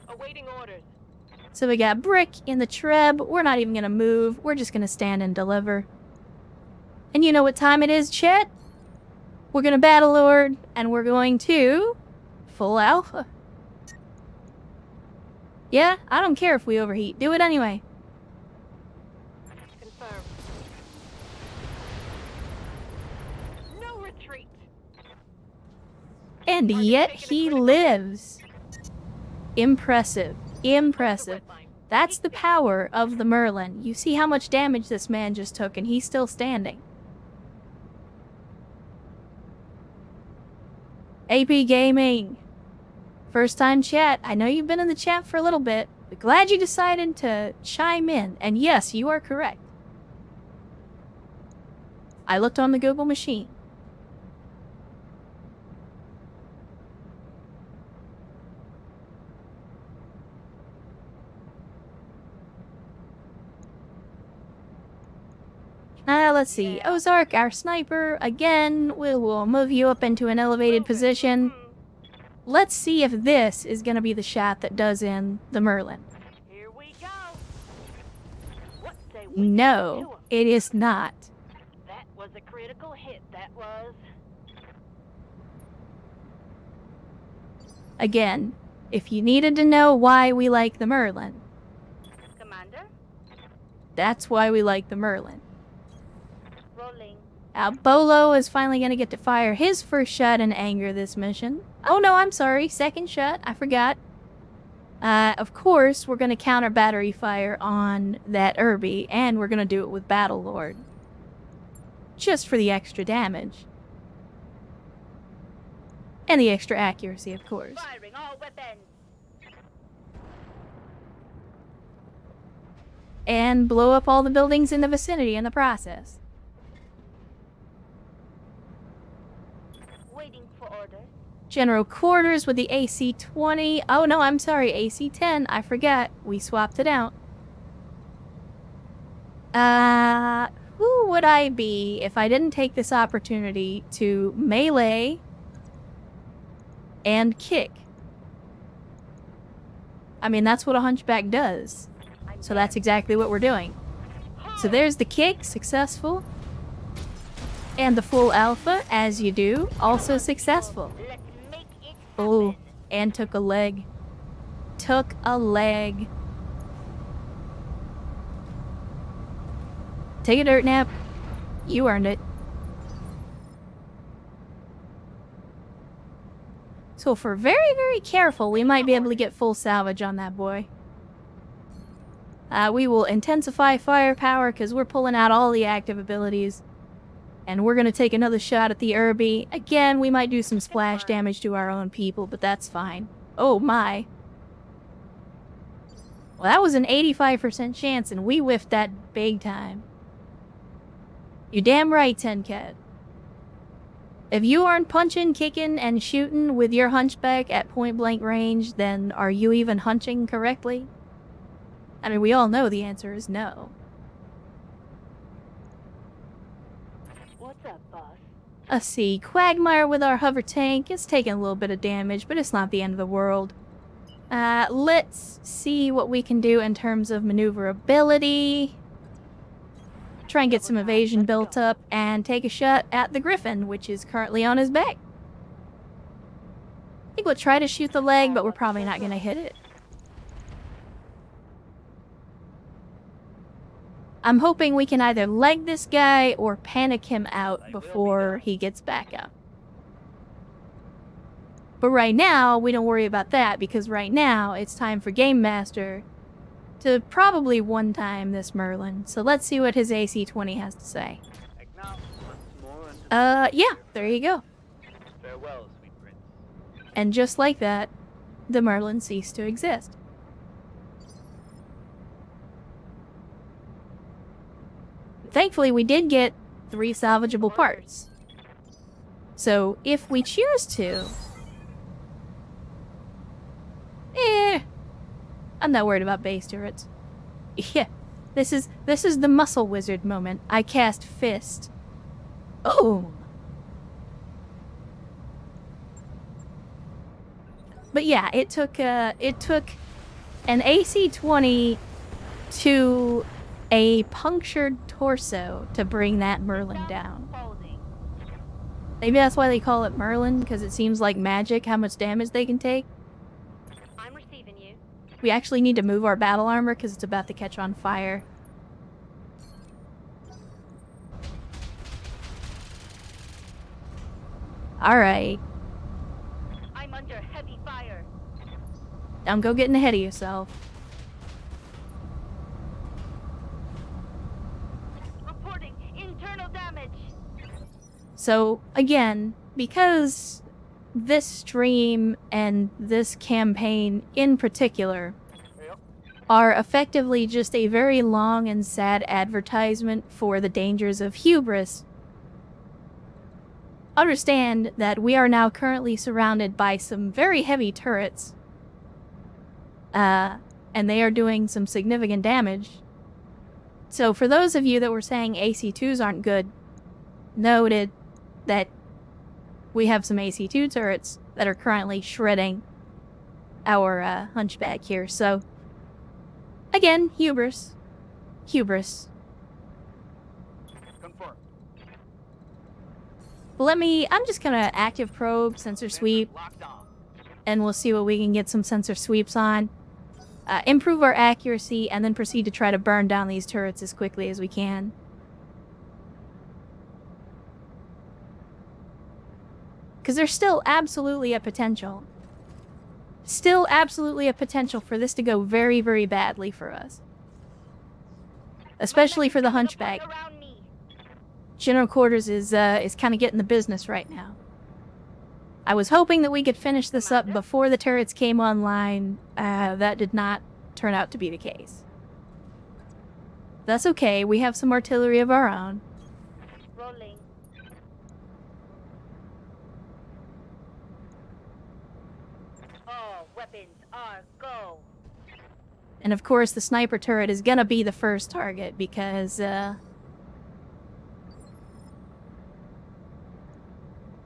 Awaiting orders. So we got Brick in the Treb. We're not even gonna move. We're just gonna stand and deliver. And you know what time it is, chat? We're gonna Battle Lord, and we're going to full alpha. Yeah, I don't care if we overheat. Do it anyway. Confirmed. No retreat. And yet he lives. Impressive. Impressive. That's the power of the Merlin. You see how much damage this man just took, and he's still standing. AP Gaming. First time chat. I know you've been in the chat for a little bit, but glad you decided to chime in. And yes, you are correct. I looked on the Google machine. Let's see. Ozark, our sniper. Again, we will move you up into an elevated position. Let's see if this is going to be the shot that does in the Merlin. Here we go. What say we No, it is not. That was a critical hit, that was. Again, if you needed to know why we like the Merlin, Commander, that's why we like the Merlin. rolling. Bolo is finally going to get to fire his first shot in anger this mission. Oh no, I'm sorry. Second shot. I forgot. Of course, we're going to counter battery fire on that Irby, and we're going to do it with Battle Lord. Just for the extra damage. And the extra accuracy, of course. Firing all weapons. And blow up all the buildings in the vicinity in the process. Waiting for orders. General quarters with the AC-20. Oh no, I'm sorry, AC-10. I forgot. We swapped it out. Who would I be if I didn't take this opportunity to melee and kick? I mean, that's what a hunchback does. So that's exactly what we're doing. So there's the kick, successful. And the full alpha, as you do, also successful. Let's make it Oh, happen. and took a leg. Took a leg. Take a dirt nap. You earned it. So if we're very, very careful, we might be able to get full salvage on that boy. We will intensify firepower because we're pulling out all the active abilities. And we're going to take another shot at the Irby. Again, we might do some splash damage to our own people, but that's fine. Oh my. Well, that was an 85% chance, and we whiffed that big time. You're damn right, Tencat. If you aren't punching, kicking, and shooting with your hunchback at point-blank range, then are you even hunching correctly? I mean, we all know the answer is no. What's up, boss? Let's see, Quagmire with our hover tank is taking a little bit of damage, but it's not the end of the world. Let's see what we can do in terms of maneuverability. Try and get some evasion built up and take a shot at the Griffin, which is currently on his back. I think we'll try to shoot the leg, but we're probably not going to hit it. I'm hoping we can either leg this guy or panic him out before he gets back up. But right now, we don't worry about that, because right now, it's time for Game Master to probably one-time this Merlin. So let's see what his AC-20 has to say. Yeah, there you go. Farewell, sweet prince. And just like that, the Merlin ceased to exist. Thankfully, we did get 3 salvageable parts. So, if we choose to... I'm not worried about base turrets. Yeah, this is the muscle wizard moment. I cast Fist. Oh! But yeah, it took an AC-20 to a punctured torso to bring that Merlin down. Holding. Maybe that's why they call it Merlin, because it seems like magic how much damage they can take. I'm receiving you. We actually need to move our battle armor because it's about to catch on fire. Alright. I'm under heavy fire. Don't go getting ahead of yourself. Reporting internal damage. So, again, because this stream and this campaign in particular are effectively just a very long and sad advertisement for the dangers of hubris. Understand that we are now currently surrounded by some very heavy turrets, and they are doing some significant damage. So for those of you that were saying AC2s aren't good, noted that we have some AC2 turrets that are currently shredding our hunchback here. So again, hubris. Hubris. Confirm. I'm just gonna active probe, sensor sweep, Locked on. and we'll see what we can get some sensor sweeps on. Improve our accuracy, and then proceed to try to burn down these turrets as quickly as we can. Because there's still absolutely a potential. Still absolutely a potential for this to go very, very badly for us. Especially for the hunchback. Around me. General Quarters is kind of getting the business right now. I was hoping that we could finish this up before the turrets came online. That did not turn out to be the case. That's okay, we have some artillery of our own. Rolling. All weapons are go. And of course the sniper turret is gonna be the first target because,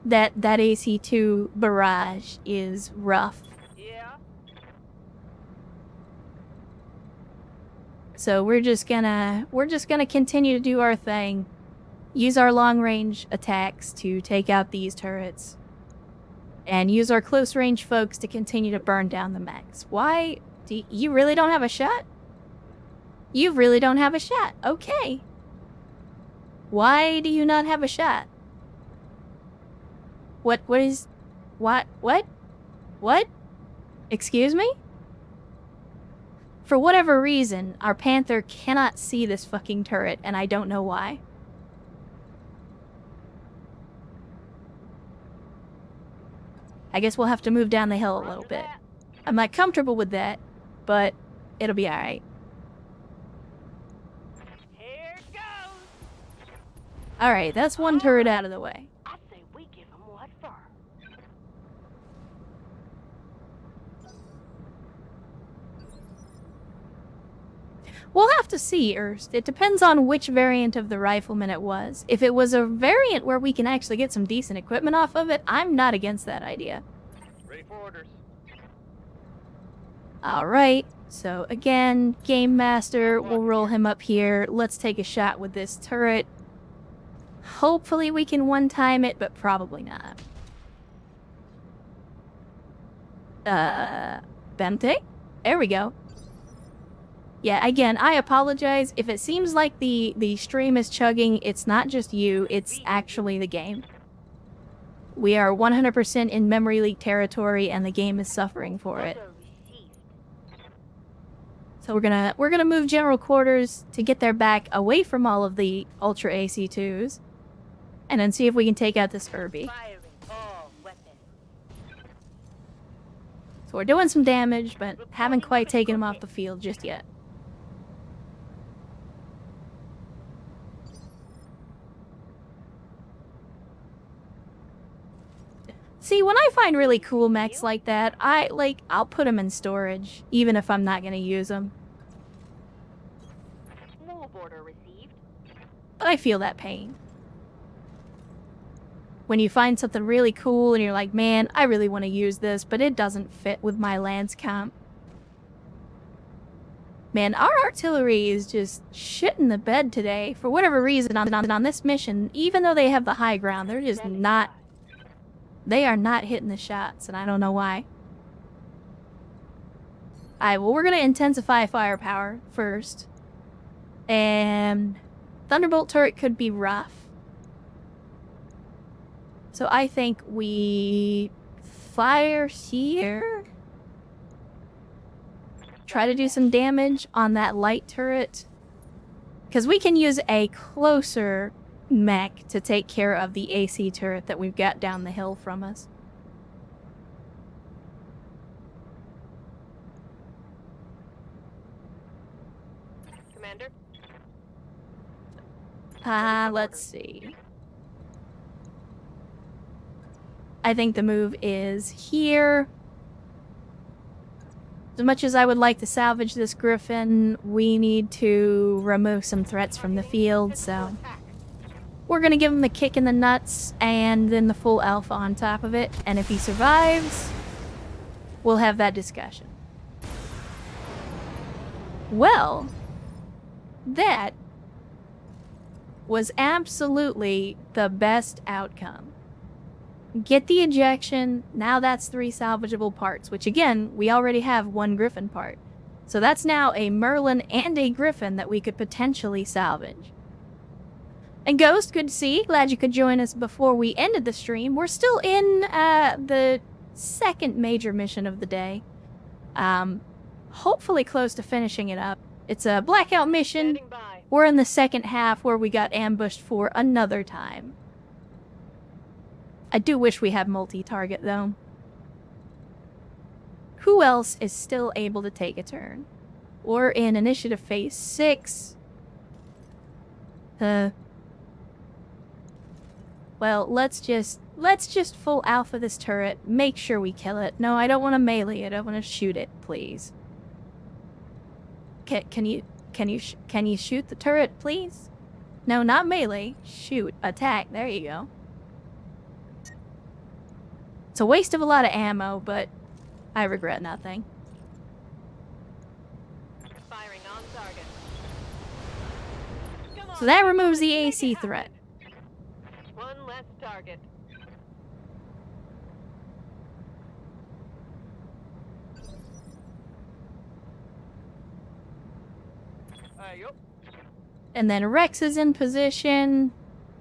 that AC2 barrage is rough. Yeah. So we're just gonna continue to do our thing. Use our long range attacks to take out these turrets. And use our close range folks to continue to burn down the mechs. Why? You really don't have a shot? You really don't have a shot. Okay. Why do you not have a shot? What? Excuse me? For whatever reason, our Panther cannot see this fucking turret, and I don't know why. I guess we'll have to move down the hill a little bit. I'm not comfortable with that, but it'll be alright. Here goes. Alright, that's one turret out of the way. I say we give him what for. We'll have to see, Erst. It depends on which variant of the rifleman it was. If it was a variant where we can actually get some decent equipment off of it, I'm not against that idea. Ready for orders. Alright, so again, Game Master, we'll roll him up here. Let's take a shot with this turret. Hopefully we can one-time it, but probably not. Bente? There we go. Yeah, again, I apologize. If it seems like the stream is chugging, it's not just you, it's actually the game. We are 100% in memory leak territory, and the game is suffering for it. Order received. So we're gonna move General Quarters to get their back away from all of the Ultra AC2s, and then see if we can take out this Irby. Firing all weapons. So we're doing some damage, but haven't quite taken him off the field just yet. See, when I find really cool mechs like that, I'll put them in storage, even if I'm not gonna use them. Move order received. But I feel that pain. When you find something really cool and you're like, man, I really want to use this, but it doesn't fit with my lance comp. Man, our artillery is just shitting the bed today. For whatever reason, on this mission, even though they have the high ground, they're just not... They are not hitting the shots, and I don't know why. Alright, well, we're going to intensify firepower first. And Thunderbolt turret could be rough. So I think we fire here. Try to do some damage on that light turret. Because we can use a closer mech to take care of the AC turret that we've got down the hill from us. Commander. Let's see. I think the move is here. As much as I would like to salvage this griffin, we need to remove some threats from the field, so we're gonna give him a kick in the nuts and then the full alpha on top of it, and if he survives, we'll have that discussion. Well, that was absolutely the best outcome. Get the ejection, now that's 3 salvageable parts, which again, we already have 1 griffin part. So that's now a Merlin and a griffin that we could potentially salvage. And Ghost, good to see you. Glad you could join us before we ended the stream. We're still in the second major mission of the day. Hopefully close to finishing it up. It's a blackout mission. Standing by. We're in the second half where we got ambushed for another time. I do wish we had multi-target, though. Who else is still able to take a turn? We're in initiative phase 6. Well, let's just full alpha this turret. Make sure we kill it. No, I don't want to melee it. I want to shoot it, please. Can you shoot the turret, please? No, not melee. Shoot. Attack. There you go. It's a waste of a lot of ammo, but I regret nothing. Firing on target. Come on, So that removes the make it AC happen. threat. One less target. Yup. And then Rex is in position.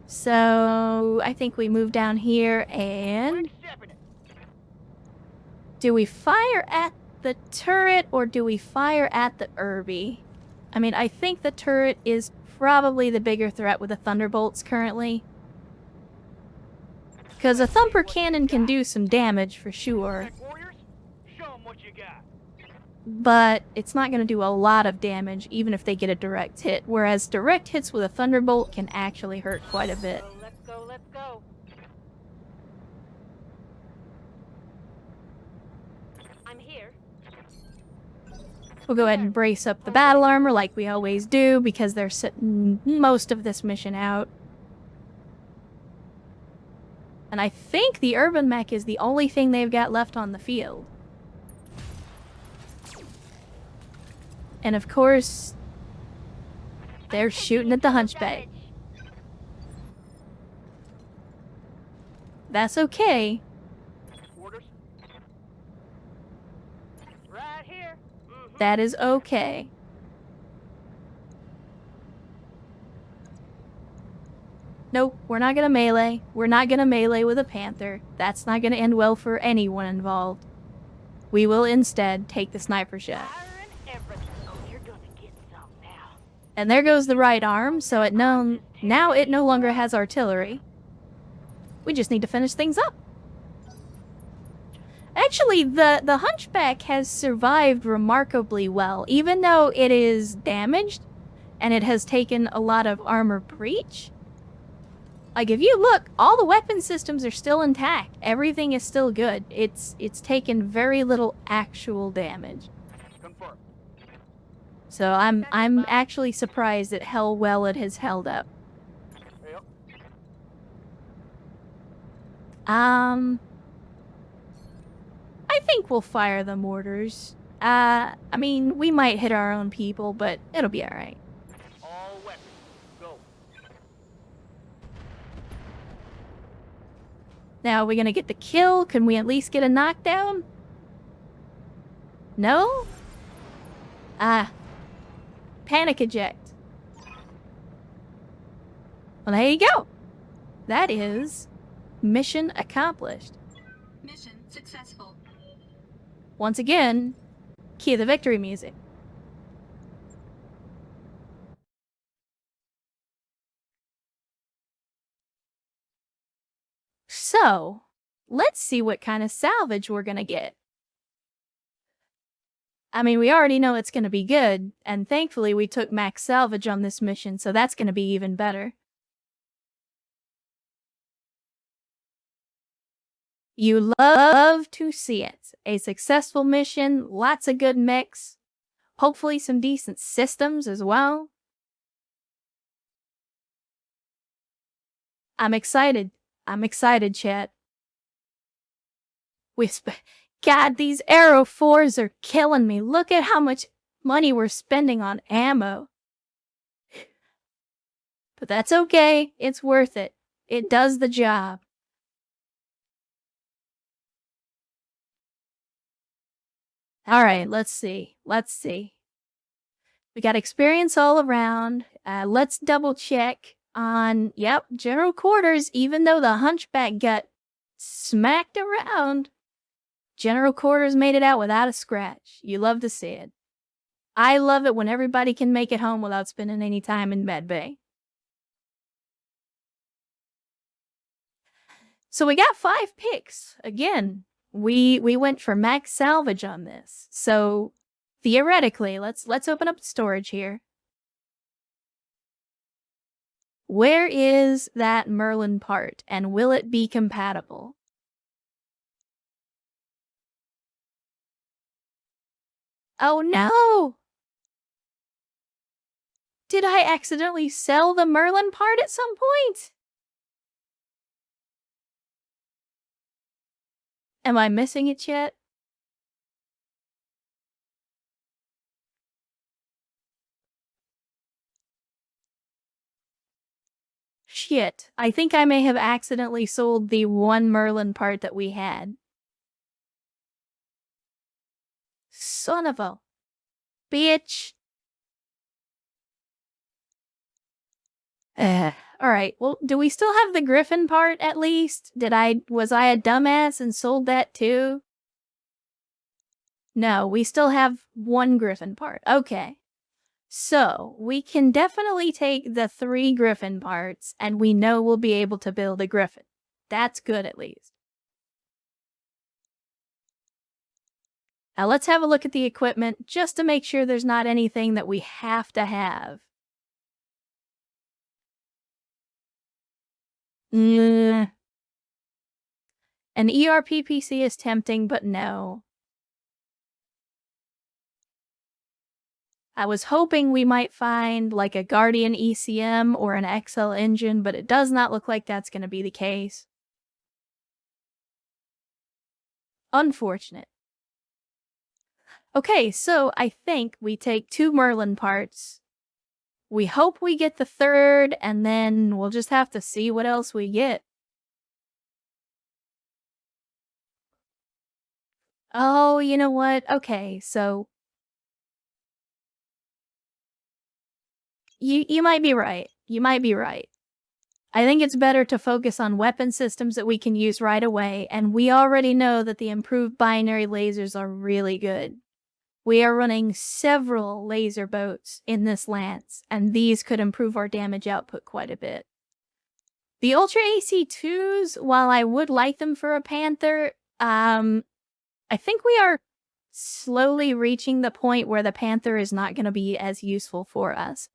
So I think we move down here and... Do we fire at the turret or do we fire at the Irby? I mean, I think the turret is probably the bigger threat with the Thunderbolts currently. Because a Thumper Cannon can do some damage for sure. Warriors, show 'em what you got. But it's not going to do a lot of damage even if they get a direct hit. Whereas direct hits with a Thunderbolt can actually hurt quite a bit. So let's go, let's go. I'm here. We'll go ahead and brace up the battle armor like we always do because they're sitting most of this mission out. And I think the Urban Mech is the only thing they've got left on the field. And of course, they're shooting at the Hunchback. That's okay. Orders. Right here. That is okay. Nope, we're not gonna melee. We're not gonna melee with a Panther. That's not gonna end well for anyone involved. We will instead take the sniper shot. Firing everything. Oh, you're gonna get some now. And there goes the right arm, so now it no longer has artillery. We just need to finish things up. Actually, the Hunchback has survived remarkably well, even though it is damaged and it has taken a lot of armor breach. Like, if you look, all the weapon systems are still intact. Everything is still good. It's taken very little actual damage. Confirm. So I'm actually surprised at how well it has held up. Yep. I think we'll fire the mortars. I mean, we might hit our own people, but it'll be alright. All weapons. Go. Now, are we gonna get the kill? Can we at least get a knockdown? No? Panic eject. Well, there you go. That is mission accomplished. Mission successful. Once again, key the victory music. So, let's see what kind of salvage we're gonna get. I mean, we already know it's going to be good, and thankfully we took max salvage on this mission, so that's going to be even better. You love to see it. A successful mission, lots of good mechs, hopefully some decent systems as well. I'm excited. I'm excited, chat. God, these Arrow 4s are killing me. Look at how much money we're spending on ammo. But that's okay. It's worth it. It does the job. Alright, let's see. Let's see. We got experience all around. Let's double check on, yep, general quarters. Even though the hunchback got smacked around, general quarters made it out without a scratch. You love to see it. I love it when everybody can make it home without spending any time in med bay. So we got 5 picks. Again, we went for max salvage on this. So theoretically, let's open up storage here. Where is that Merlin part, and will it be compatible? Oh no! Did I accidentally sell the Merlin part at some point? Am I missing it yet? Shit, I think I may have accidentally sold the one Merlin part that we had. Son of a bitch. Alright, well, do we still have the Griffin part at least? Was I a dumbass and sold that too? No, we still have one Griffin part. Okay. So, we can definitely take the 3 Griffin parts, and we know we'll be able to build a Griffin. That's good, at least. Now, let's have a look at the equipment, just to make sure there's not anything that we have to have. An ERP PC is tempting, but no. I was hoping we might find like a Guardian ECM or an XL engine, but it does not look like that's going to be the case. Unfortunate. Okay, so I think we take 2 Merlin parts. We hope we get the 3rd, and then we'll just have to see what else we get. Oh, you know what? Okay, so you might be right. You might be right. I think it's better to focus on weapon systems that we can use right away, and we already know that the improved binary lasers are really good. We are running several laser boats in this lance, and these could improve our damage output quite a bit. The Ultra AC2s, while I would like them for a Panther, I think we are slowly reaching the point where the Panther is not going to be as useful for us.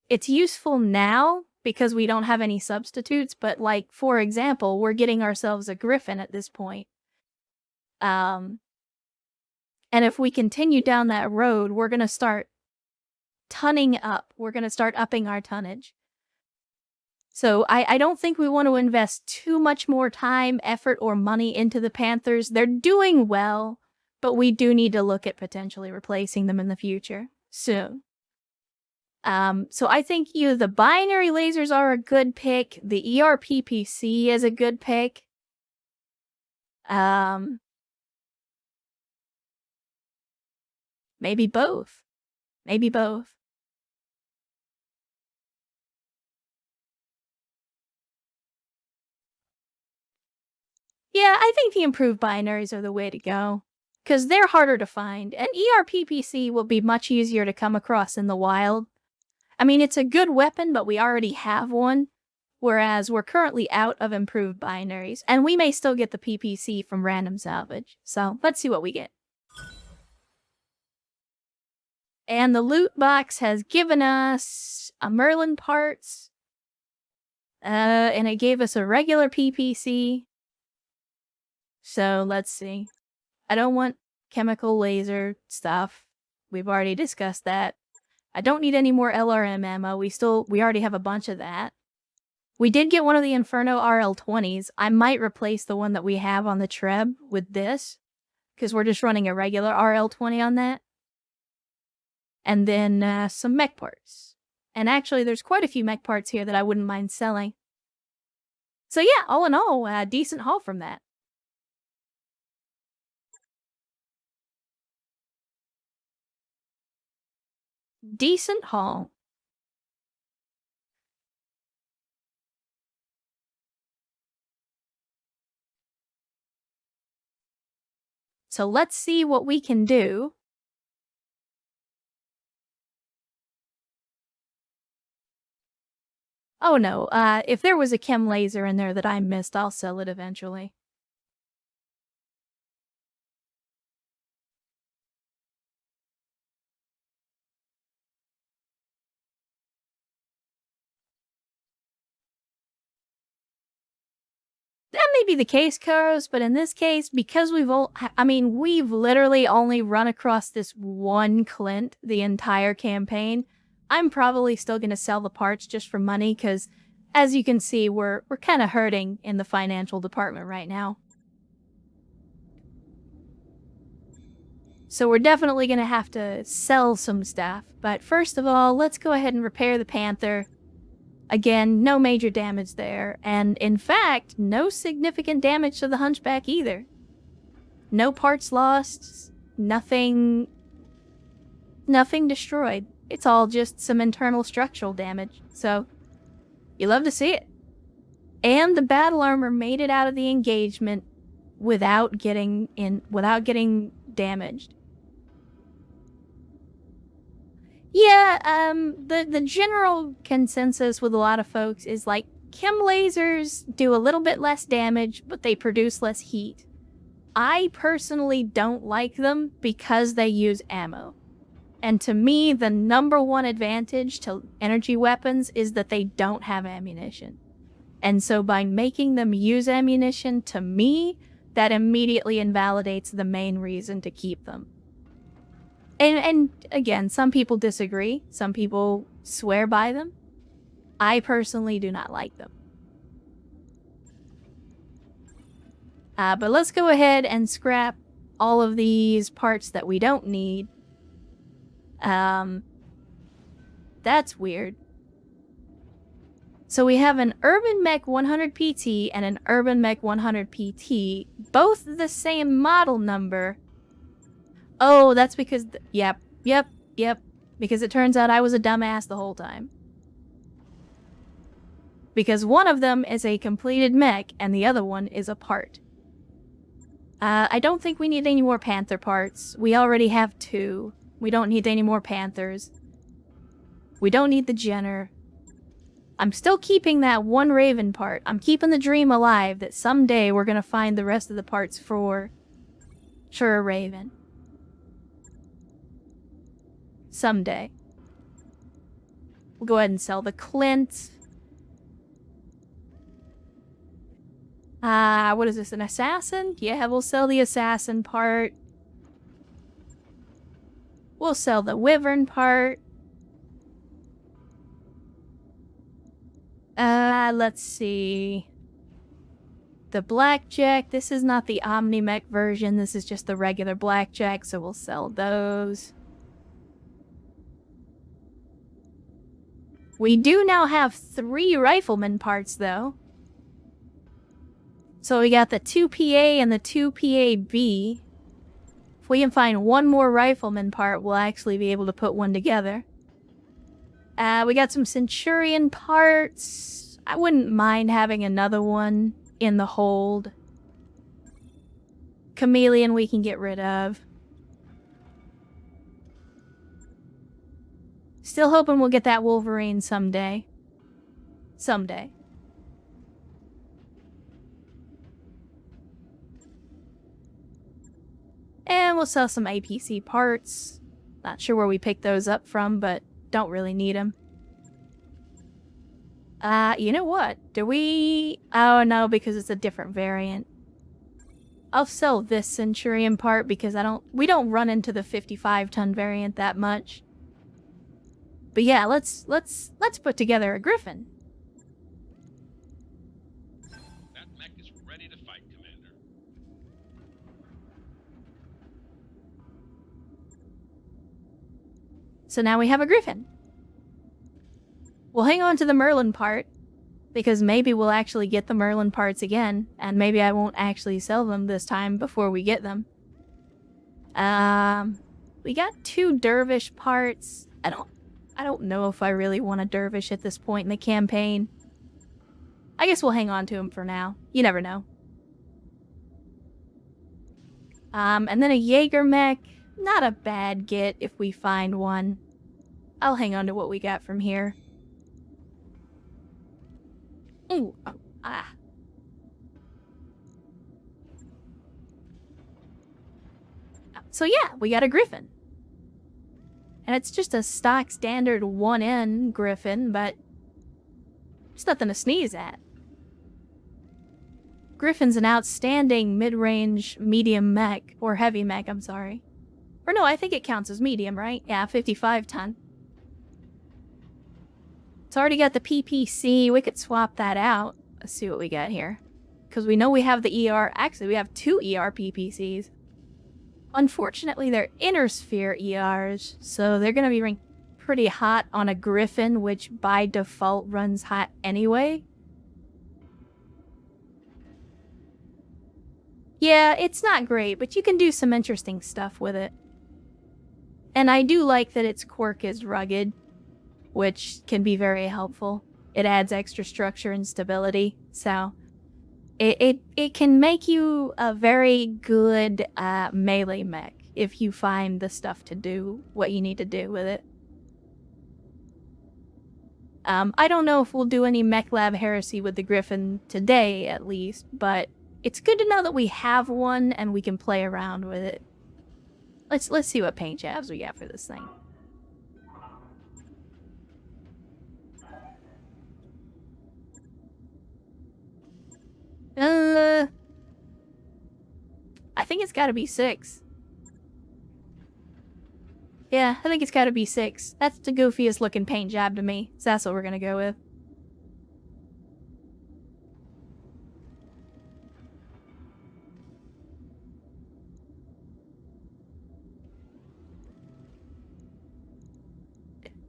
It's useful now because we don't have any substitutes, but like, for example, we're getting ourselves a Griffin at this point. And if we continue down that road, we're going to start tonning up. We're going to start upping our tonnage. So I don't think we want to invest too much more time, effort, or money into the Panthers. They're doing well, but we do need to look at potentially replacing them in the future soon. So I think the binary lasers are a good pick. The ERP PC is a good pick. Maybe both. Maybe both. Yeah, I think the improved binaries are the way to go. Because they're harder to find. An ERP PC will be much easier to come across in the wild. I mean, it's a good weapon, but we already have one. Whereas we're currently out of improved binaries. And we may still get the PPC from random salvage. So, let's see what we get. And the loot box has given us a Merlin parts. And it gave us a regular PPC. So let's see. I don't want chemical laser stuff. We've already discussed that. I don't need any more LRM ammo. We already have a bunch of that. We did get one of the Inferno RL20s. I might replace the one that we have on the Treb with this, because we're just running a regular RL20 on that. And then some mech parts. And actually, there's quite a few mech parts here that I wouldn't mind selling. So yeah, all in all, a decent haul from that. Decent haul. So let's see what we can do. Oh no, if there was a chem laser in there that I missed, I'll sell it eventually. That may be the case, Karos, but in this case, because we've literally only run across this one Clint the entire campaign, I'm probably still going to sell the parts just for money, because as you can see, we're kind of hurting in the financial department right now. So we're definitely going to have to sell some stuff, but first of all, let's go ahead and repair the Panther. Again, no major damage there, and in fact, no significant damage to the Hunchback either. No parts lost, nothing destroyed. It's all just some internal structural damage, so you love to see it. And the battle armor made it out of the engagement without getting damaged. Yeah, the general consensus with a lot of folks is like, chem lasers do a little bit less damage, but they produce less heat. I personally don't like them because they use ammo. And to me, the #1 advantage to energy weapons is that they don't have ammunition. And so by making them use ammunition, to me, that immediately invalidates the main reason to keep them. And again, some people disagree. Some people swear by them. I personally do not like them. But let's go ahead and scrap all of these parts that we don't need. That's weird. So we have an Urban Mech 100 PT and an Urban Mech 100 PT, both the same model number. Oh, that's because... Yep. Because it turns out I was a dumbass the whole time. Because one of them is a completed mech, and the other one is a part. I don't think we need any more Panther parts. We already have 2. We don't need any more Panthers. We don't need the Jenner. I'm still keeping that one Raven part. I'm keeping the dream alive that someday we're gonna find the rest of the parts for a Raven. Someday. We'll go ahead and sell the Clint. What is this, an assassin? Yeah, we'll sell the assassin part. We'll sell the wyvern part. Let's see. The blackjack. This is not the Omni-Mech version. This is just the regular blackjack, so we'll sell those. We do now have 3 rifleman parts, though. So we got the 2PA and the 2PAB. If we can find one more rifleman part, we'll actually be able to put one together. We got some Centurion parts. I wouldn't mind having another one in the hold. Chameleon we can get rid of. Still hoping we'll get that Wolverine someday. Someday. And we'll sell some APC parts. Not sure where we picked those up from, but don't really need them. You know what? Do we... Oh, no, because it's a different variant. I'll sell this Centurion part because we don't run into the 55-ton variant that much. But yeah, let's put together a Griffin. That mech is ready to fight, Commander. So now we have a Griffin. We'll hang on to the Merlin part, because maybe we'll actually get the Merlin parts again, and maybe I won't actually sell them this time before we get them. We got 2 Dervish parts. I don't know if I really want a Dervish at this point in the campaign. I guess we'll hang on to him for now. You never know. And then a Jaeger mech. Not a bad get if we find one. I'll hang on to what we got from here. Ooh, oh, ah. So yeah, we got a Griffin. And it's just a stock standard 1N Griffin, but it's nothing to sneeze at. Griffin's an outstanding mid-range medium mech, or heavy mech, I'm sorry. Or no, I think it counts as medium, right? Yeah, 55 ton. It's already got the PPC. We could swap that out. Let's see what we got here. Because we know we have the ER. Actually, we have 2 ER PPCs. Unfortunately, they're inner sphere ERs, so they're going to be running pretty hot on a Griffin, which by default runs hot anyway. Yeah, it's not great, but you can do some interesting stuff with it. And I do like that its quirk is rugged, which can be very helpful. It adds extra structure and stability, so it can make you a very good melee mech if you find the stuff to do what you need to do with it. I don't know if we'll do any Mech Lab heresy with the Griffin today, at least, but it's good to know that we have one and we can play around with it. Let's see what paint jobs we got for this thing. I think it's gotta be 6. Yeah, I think it's gotta be 6. That's the goofiest looking paint job to me, so that's what we're gonna go with.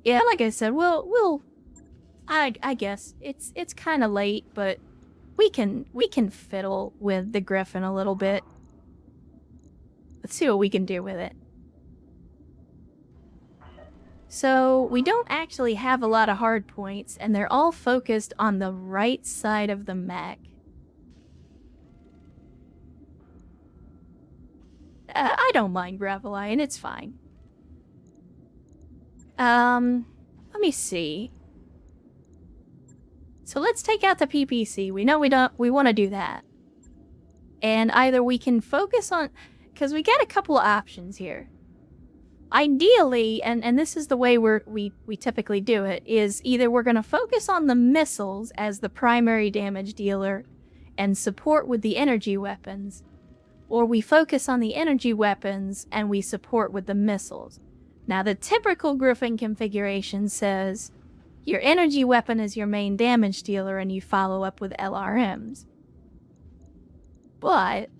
Yeah, like I said, I guess it's kind of late, but we can fiddle with the Griffin a little bit. Let's see what we can do with it. So, we don't actually have a lot of hard points, and they're all focused on the right side of the mech. I don't mind Gravelion, it's fine. Let me see. So let's take out the PPC. We know we want to do that. And either we can focus on, because we get a couple of options here. Ideally, and this is the way we typically do it, is either we're going to focus on the missiles as the primary damage dealer and support with the energy weapons, or we focus on the energy weapons and we support with the missiles. Now, the typical Griffin configuration says your energy weapon is your main damage dealer and you follow up with LRMs. But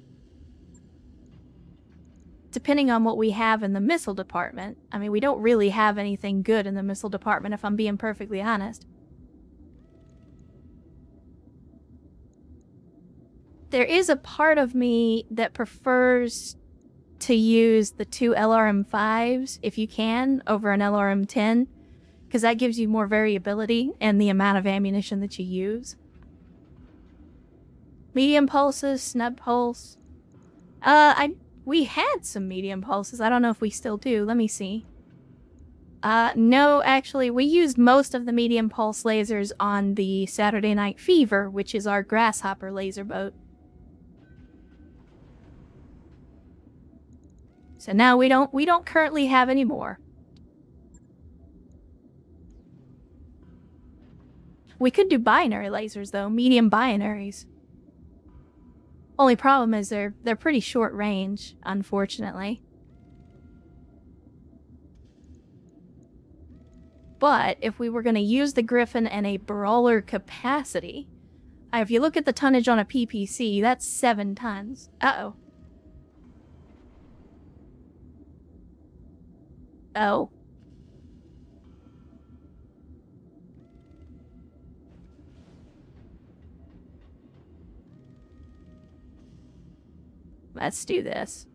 depending on what we have in the missile department, I mean, we don't really have anything good in the missile department if I'm being perfectly honest. There is a part of me that prefers to use the 2 LRM5s, if you can, over an LRM10, because that gives you more variability in the amount of ammunition that you use. Medium pulses, snub pulse. We had some medium pulses. I don't know if we still do. Let me see. No, actually, we used most of the medium pulse lasers on the Saturday Night Fever, which is our grasshopper laser boat. So now we don't currently have any more. We could do binary lasers though, medium binaries. Only problem is they're pretty short range, unfortunately. But if we were going to use the Griffin in a brawler capacity, if you look at the tonnage on a PPC, that's 7 tons. Uh-oh. Oh. Let's do this.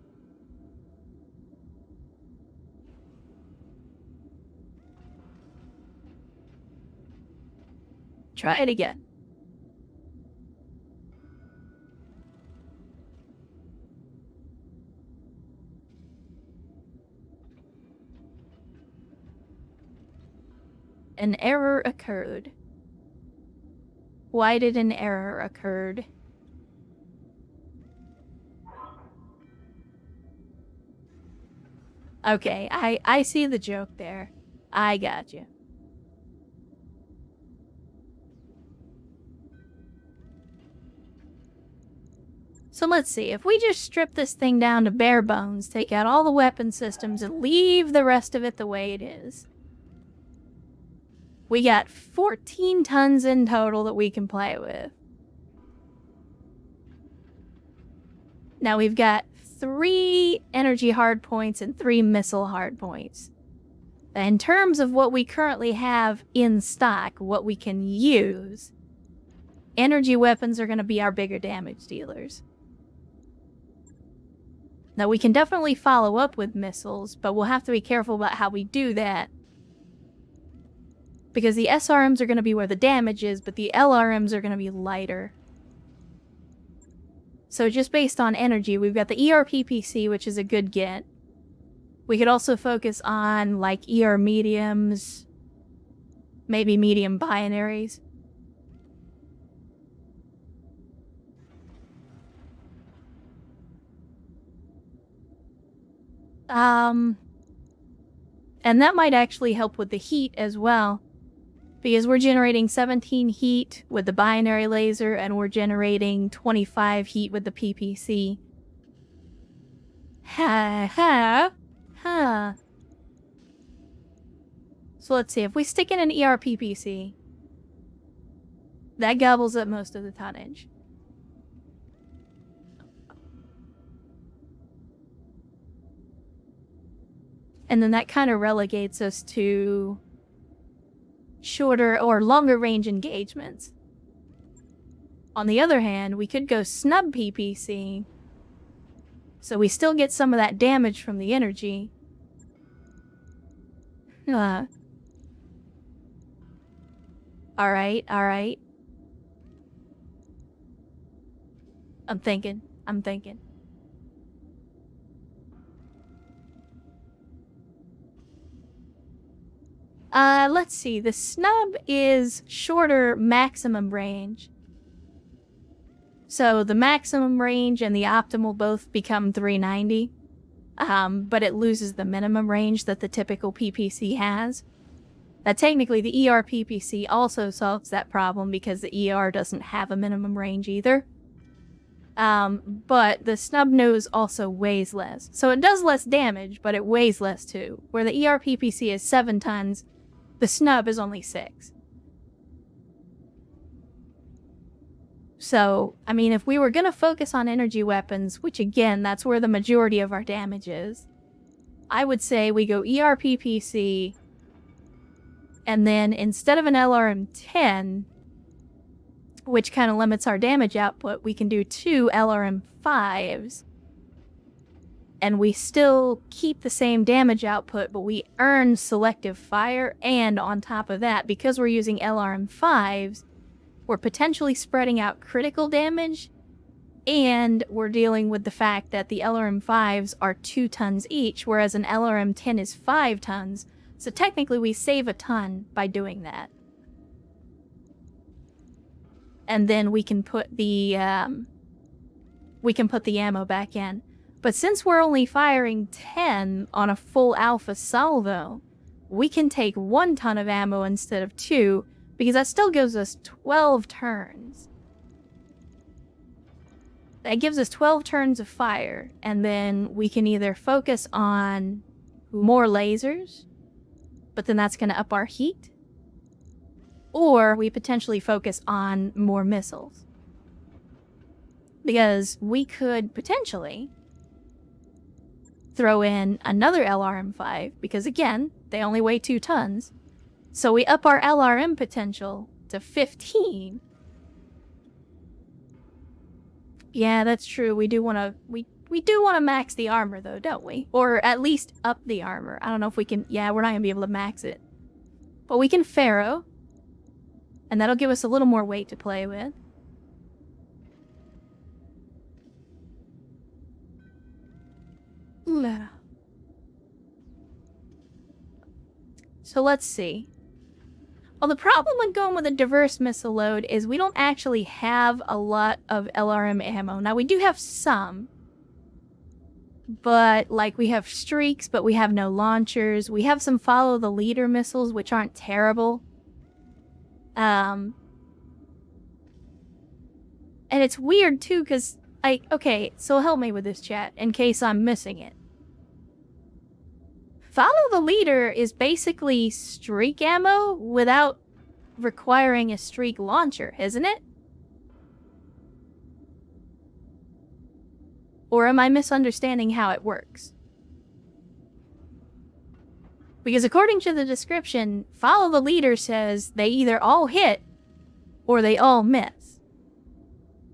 Try it again. An error occurred. Why did an error occurred? Okay, I see the joke there. I got you. So let's see, if we just strip this thing down to bare bones, take out all the weapon systems, and leave the rest of it the way it is. We got 14 tons in total that we can play with. Now we've got 3 energy hardpoints and 3 missile hardpoints. In terms of what we currently have in stock, what we can use, energy weapons are going to be our bigger damage dealers. Now we can definitely follow up with missiles, but we'll have to be careful about how we do that. Because the SRMs are going to be where the damage is, but the LRMs are going to be lighter. So just based on energy, we've got the ERPPC, which is a good get. We could also focus on, like, ER mediums, maybe medium binaries. And that might actually help with the heat as well. Because we're generating 17 heat with the binary laser, and we're generating 25 heat with the PPC. Ha. So let's see, if we stick in an ERPPC, that gobbles up most of the tonnage. And then that kind of relegates us to shorter or longer range engagements. On the other hand, we could go snub PPC, so we still get some of that damage from the energy. Alright. I'm thinking. Let's see. The snub is shorter maximum range. So the maximum range and the optimal both become 390. But it loses the minimum range that the typical PPC has. Technically, the ER PPC also solves that problem because the ER doesn't have a minimum range either. But the snub nose also weighs less. So it does less damage, but it weighs less too. Where the ER PPC is 7 tons, the snub is only 6. So, I mean, if we were gonna focus on energy weapons, which again, that's where the majority of our damage is, I would say we go ERPPC, and then instead of an LRM-10, which kind of limits our damage output, we can do 2 LRM-5s, and we still keep the same damage output, but we earn selective fire, and on top of that, because we're using LRM-5s, we're potentially spreading out critical damage, and we're dealing with the fact that the LRM-5s are 2 tons each, whereas an LRM-10 is 5 tons, so technically we save a ton by doing that. And then we can put the ammo back in. But since we're only firing 10 on a full alpha salvo, we can take 1 ton of ammo instead of 2, because that still gives us 12 turns. That gives us 12 turns of fire, and then we can either focus on more lasers, but then that's going to up our heat, or we potentially focus on more missiles. Because we could potentially throw in another LRM-5, because again, they only weigh 2 tons. So we up our LRM potential to 15. Yeah, that's true. We do want to we do want to max the armor though, don't we? Or at least up the armor. I don't know if we can. Yeah, we're not going to be able to max it. But we can Pharaoh. And that'll give us a little more weight to play with. So let's see. Well, the problem with going with a diverse missile load is we don't actually have a lot of LRM ammo. Now, we do have some. But, like, we have streaks, but we have no launchers. We have some follow the leader missiles, which aren't terrible. And it's weird, too, because okay, so help me with this, chat, in case I'm missing it. Follow the leader is basically streak ammo without requiring a streak launcher, isn't it? Or am I misunderstanding how it works? Because according to the description, follow the leader says they either all hit or they all miss.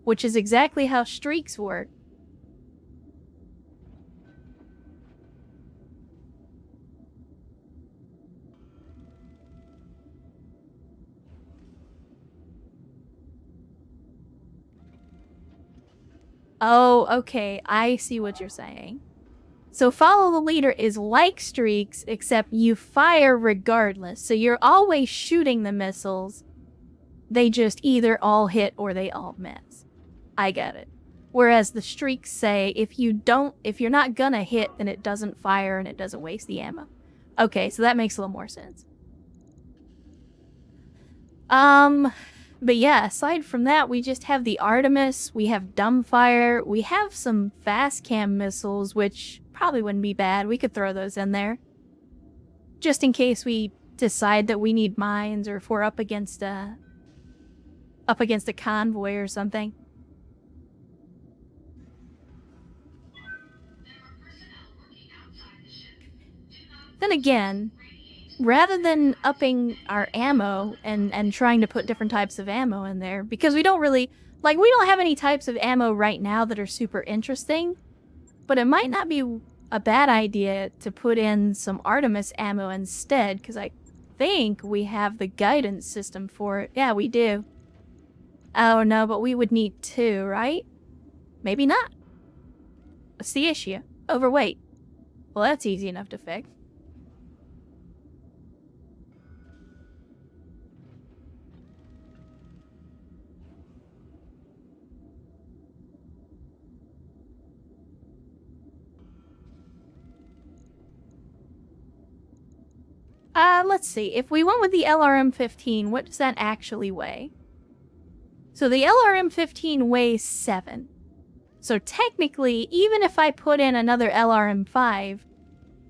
Which is exactly how streaks work. Oh, okay, I see what you're saying. So follow the leader is like streaks, except you fire regardless. So you're always shooting the missiles. They just either all hit or they all miss. I get it. Whereas the streaks say if you're not gonna hit, then it doesn't fire and it doesn't waste the ammo. Okay, so that makes a little more sense. But yeah, aside from that, we just have the Artemis, we have Dumbfire, we have some fast cam missiles, which probably wouldn't be bad. We could throw those in there. Just in case we decide that we need mines, or if we're up against a convoy or something. Then again, rather than upping our ammo and trying to put different types of ammo in there, because we don't really, like, we don't have any types of ammo right now that are super interesting, but it might not be a bad idea to put in some Artemis ammo instead, because I think we have the guidance system for it. Yeah, we do. Oh no, but we would need 2, right? Maybe not. What's the issue? Overweight. Well, that's easy enough to fix. Let's see. If we went with the LRM-15, what does that actually weigh? So the LRM-15 weighs 7. So technically, even if I put in another LRM-5,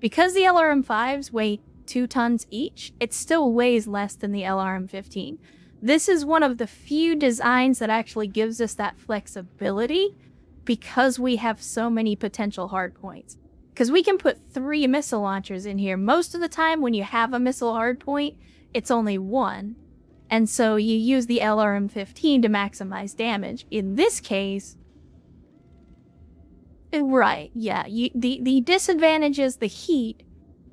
because the LRM-5s weigh 2 tons each, it still weighs less than the LRM-15. This is one of the few designs that actually gives us that flexibility because we have so many potential hardpoints. Because we can put 3 missile launchers in here. Most of the time when you have a missile hardpoint, it's only 1. And so you use the LRM-15 to maximize damage. In this case... Right, yeah. The disadvantage is the heat,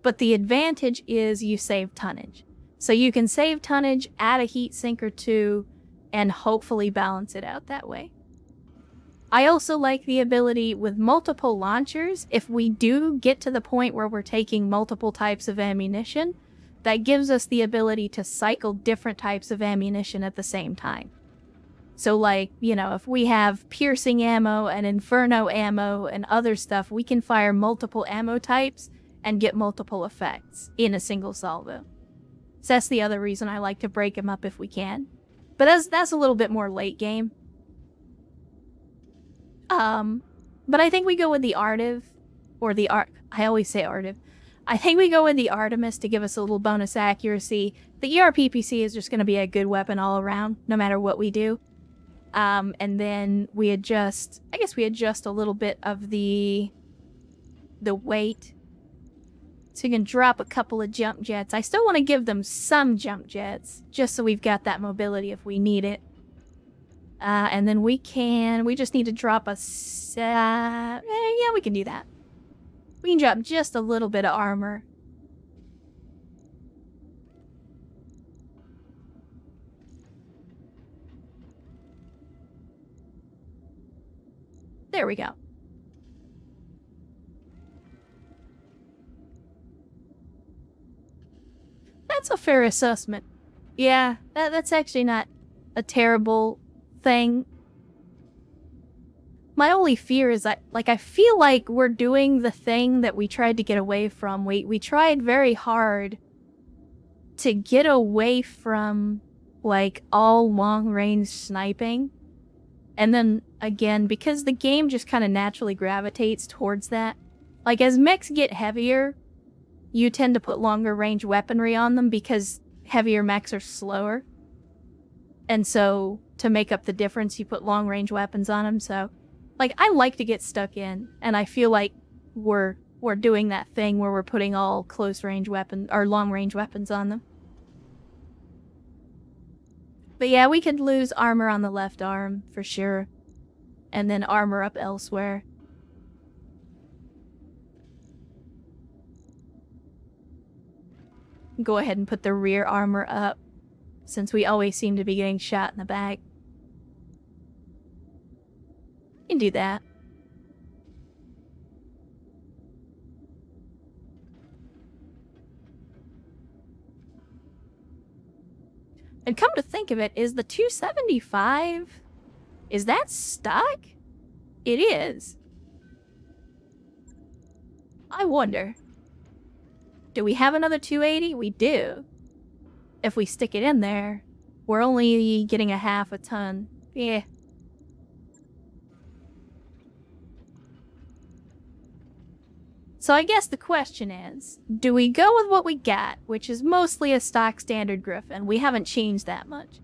but the advantage is you save tonnage. So you can save tonnage, add a heat sink or 2, and hopefully balance it out that way. I also like the ability with multiple launchers, if we do get to the point where we're taking multiple types of ammunition, that gives us the ability to cycle different types of ammunition at the same time. So, like, you know, if we have piercing ammo and inferno ammo and other stuff, we can fire multiple ammo types and get multiple effects in a single salvo. So that's the other reason I like to break them up if we can. But that's a little bit more late game. But I think we go with the Artiv, or the I always say Artiv. I think we go with the Artemis to give us a little bonus accuracy. The ERPPC is just going to be a good weapon all around, no matter what we do. And then we adjust, I guess we adjust a little bit of the weight. So you can drop a couple of jump jets. I still want to give them some jump jets, just so we've got that mobility if we need it. And then we just need to drop a yeah, we can do that. We can drop just a little bit of armor. There we go. That's a fair assessment. Yeah, that's actually not a terrible thing. My only fear is that, like, I feel like we're doing the thing that we tried to get away from. We tried very hard to get away from, like, all long-range sniping. And then, again, because the game just kind of naturally gravitates towards that. Like, as mechs get heavier, you tend to put longer range weaponry on them because heavier mechs are slower. And so, to make up the difference, you put long range weapons on them. So, like, I like to get stuck in, and I feel like we're doing that thing where we're putting all close range weapons, or long range weapons on them. But yeah, we could lose armor on the left arm, for sure. And then armor up elsewhere. Go ahead and put the rear armor up, since we always seem to be getting shot in the back. You can do that. And come to think of it, is the 275, is that stock? It is. I wonder. Do we have another 280? We do. If we stick it in there, we're only getting a half a ton. Yeah. So I guess the question is, do we go with what we got, which is mostly a stock standard Griffin? We haven't changed that much.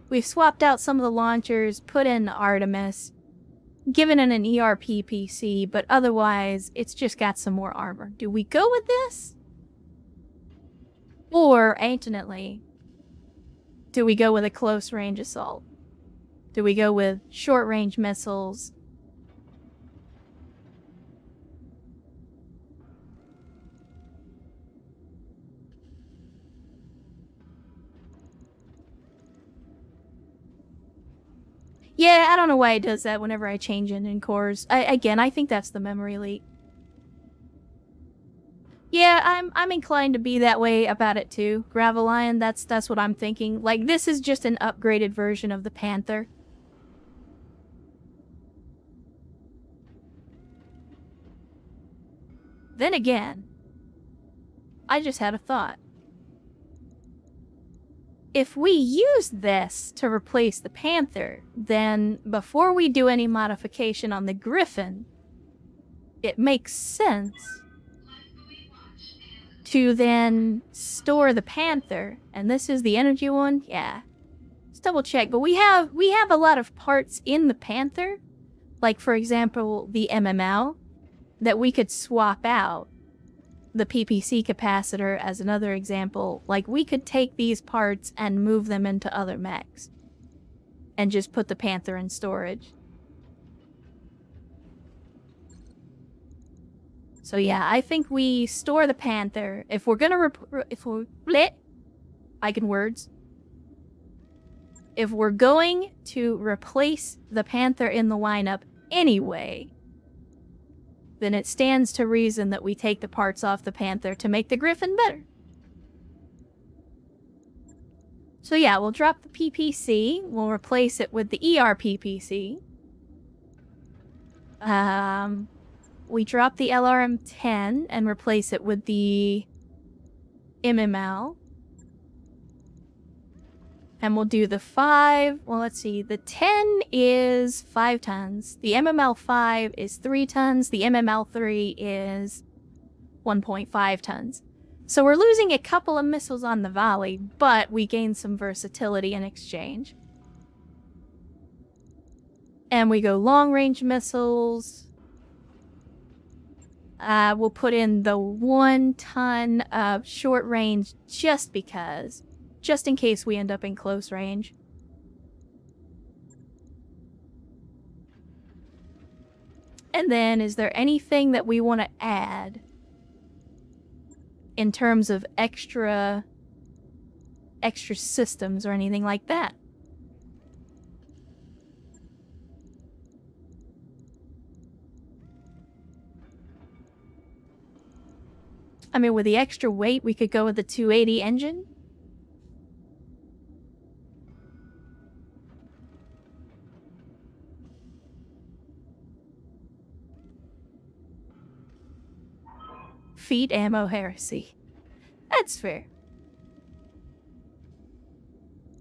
We've swapped out some of the launchers, put in Artemis, given it an ERPPC, but otherwise, it's just got some more armor. Do we go with this? Or, alternately, do we go with a close range assault? Do we go with short range missiles? Yeah, I don't know why it does that whenever I change in cores. Again, I think that's the memory leak. Yeah, I'm inclined to be that way about it too. Gravelion, that's what I'm thinking. Like, this is just an upgraded version of the Panther. Then again, I just had a thought. If we use this to replace the Panther, then before we do any modification on the Griffin, it makes sense to then store the Panther, and this is the energy one. Yeah, let's double check. But we have a lot of parts in the Panther, like for example the MML, that we could swap out. The PPC capacitor as another example. Like, we could take these parts and move them into other mechs, and just put the Panther in storage. So yeah, I think we store the Panther. If we're gonna I can words. If we're going to replace the Panther in the lineup anyway, then it stands to reason that we take the parts off the Panther to make the Griffin better. So yeah, we'll drop the PPC. We'll replace it with the ERPPC. We drop the LRM-10 and replace it with the MML. And we'll do the 5. Well, let's see. The 10 is 5 tons. The MML-5 is 3 tons. The MML-3 is 1.5 tons. So we're losing a couple of missiles on the volley, but we gain some versatility in exchange. And we go long-range missiles. We'll put in the 1 ton of short range just because. Just in case we end up in close range. And then, is there anything that we want to add in terms of extra systems or anything like that? I mean, with the extra weight, we could go with the 280 engine. Feed ammo heresy. That's fair.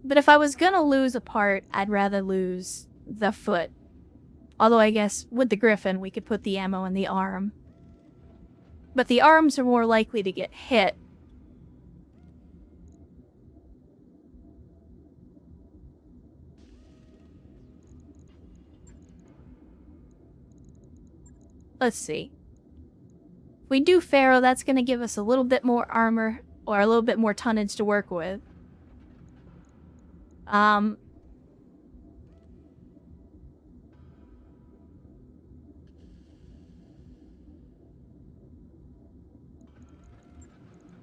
But if I was gonna lose a part, I'd rather lose the foot. Although I guess with the Griffin, we could put the ammo in the arm. But the arms are more likely to get hit. Let's see. If we do Pharaoh, that's going to give us a little bit more armor, or a little bit more tonnage to work with.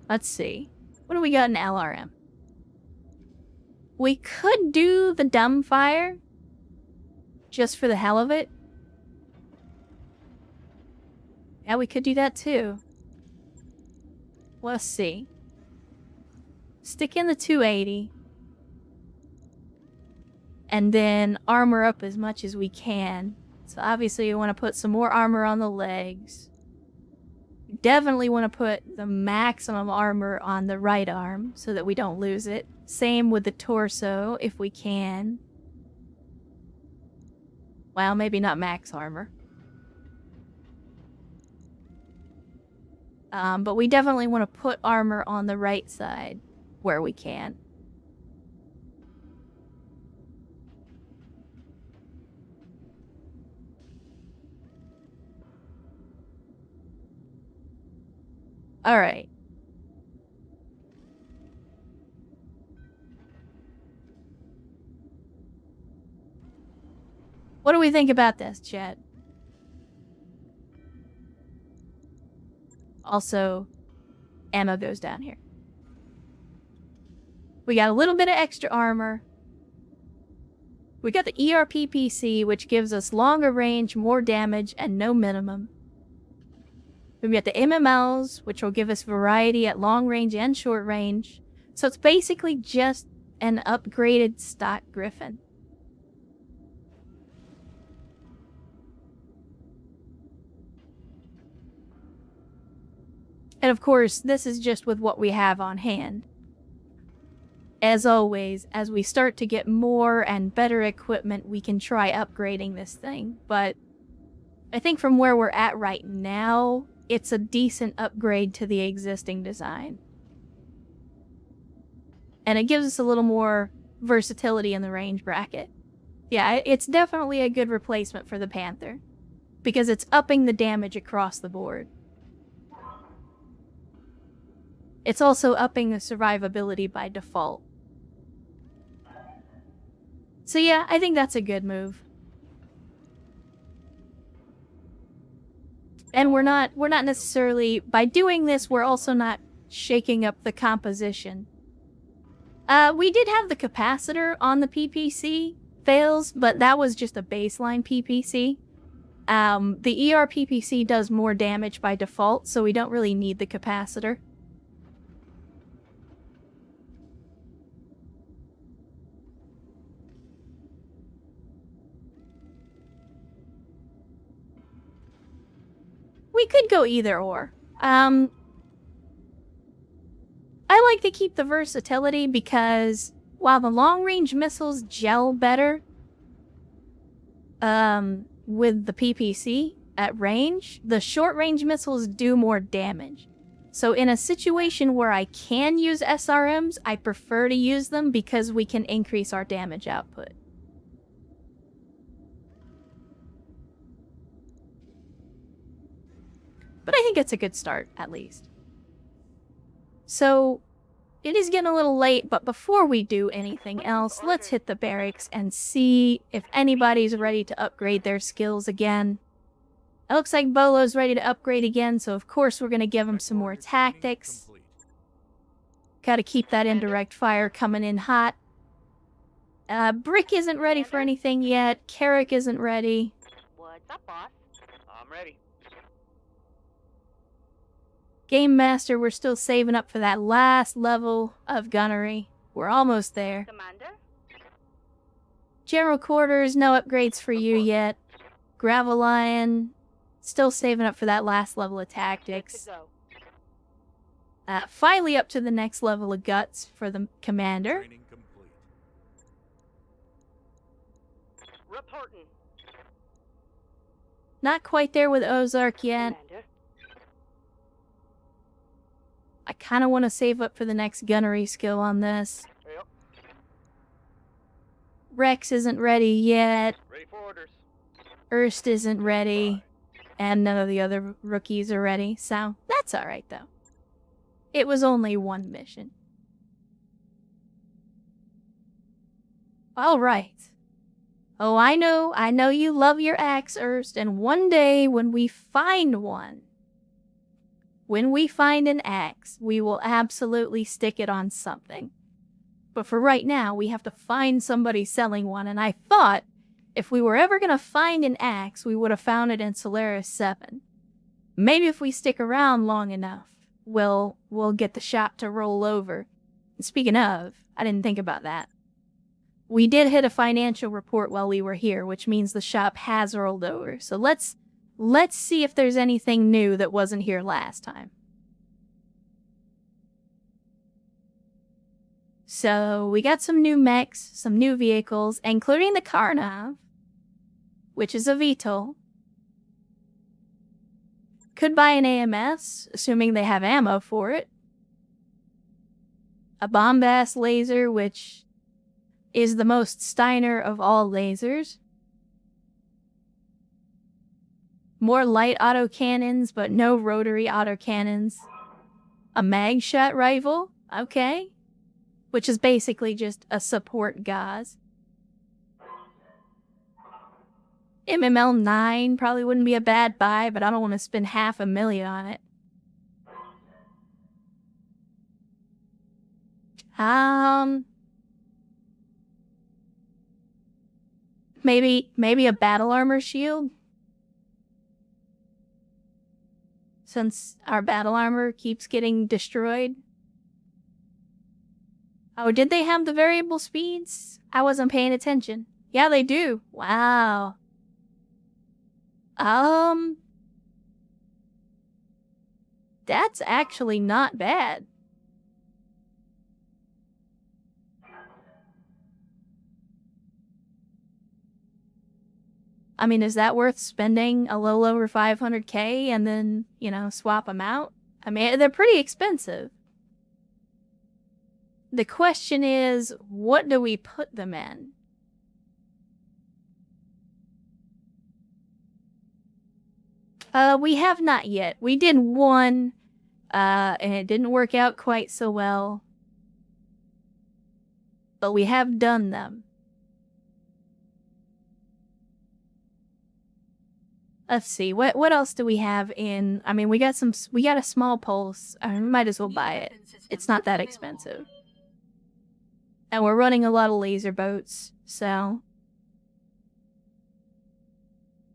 Let's see. What do we got in LRM? We could do the dumbfire, just for the hell of it. Yeah, we could do that too. Let's see. Stick in the 280. And then armor up as much as we can. So obviously you want to put some more armor on the legs. You definitely want to put the maximum armor on the right arm so that we don't lose it. Same with the torso if we can. Well, maybe not max armor. But we definitely want to put armor on the right side where we can. Alright. What do we think about this, chat? Also, ammo goes down here. We got a little bit of extra armor. We got the ERPPC, which gives us longer range, more damage, and no minimum. We got the MMLs, which will give us variety at long range and short range. So it's basically just an upgraded stock Griffin. And of course, this is just with what we have on hand. As always, as we start to get more and better equipment, we can try upgrading this thing. But I think from where we're at right now, it's a decent upgrade to the existing design. And it gives us a little more versatility in the range bracket. Yeah, it's definitely a good replacement for the Panther, because it's upping the damage across the board. It's also upping the survivability by default. So yeah, I think that's a good move. And we're not necessarily, by doing this, we're also not shaking up the composition. We did have the capacitor on the PPC fails, but that was just a baseline PPC. The ERPPC does more damage by default, so we don't really need the capacitor. it could go either or. I like to keep the versatility because while the long-range missiles gel better with the PPC at range, the short-range missiles do more damage. So in a situation where I can use SRMs, I prefer to use them because we can increase our damage output. But I think it's a good start, at least. So, it is getting a little late, but before we do anything else, let's hit the barracks and see if anybody's ready to upgrade their skills again. It looks like Bolo's ready to upgrade again, so of course we're going to give him some more tactics. Gotta keep that indirect fire coming in hot. Brick isn't ready for anything yet. Carrick isn't ready. What's up, boss? I'm ready. Game Master, we're still saving up for that last level of gunnery. We're almost there. Commander? General Quarters, no upgrades for you yet. Gravel Lion, still saving up for that last level of tactics. Good to go. Finally up to the next level of guts for the commander. Training complete. Reporting. Not quite there with Ozark yet. Commander. I kind of want to save up for the next gunnery skill on this. Yep. Rex isn't ready yet. Ready for orders. Erst isn't ready. And none of the other rookies are ready. So, that's alright though. It was only one mission. Alright. Oh, I know you love your axe, Erst, and one day when we find one, when we find an axe, we will absolutely stick it on something. But for right now, we have to find somebody selling one, and I thought if we were ever going to find an axe, we would have found it in Solaris 7. Maybe if we stick around long enough, we'll get the shop to roll over. And speaking of, I didn't think about that. We did hit a financial report while we were here, which means the shop has rolled over. So let's see if there's anything new that wasn't here last time. So, we got some new mechs, some new vehicles, including the Karnav, which is a VTOL. Could buy an AMS, assuming they have ammo for it. A bombast laser, which is the most Steiner of all lasers. More light autocannons, but no rotary autocannons. A mag shot rifle, okay. Which is basically just a support gauze. MML 9 probably wouldn't be a bad buy, but I don't want to spend $500,000 on it. Maybe a battle armor shield? Since our battle armor keeps getting destroyed. Oh, did they have the variable speeds? I wasn't paying attention. Yeah, they do. Wow. That's actually not bad. I mean, is that worth spending a little over $500K and then, you know, swap them out? I mean, they're pretty expensive. The question is, what do we put them in? We have not yet. We did one, and it didn't work out quite so well. But we have done them. Let's see, what else do we have in... I mean, we got a small pulse. I might as well buy it. It's not that expensive. And we're running a lot of laser boats, so...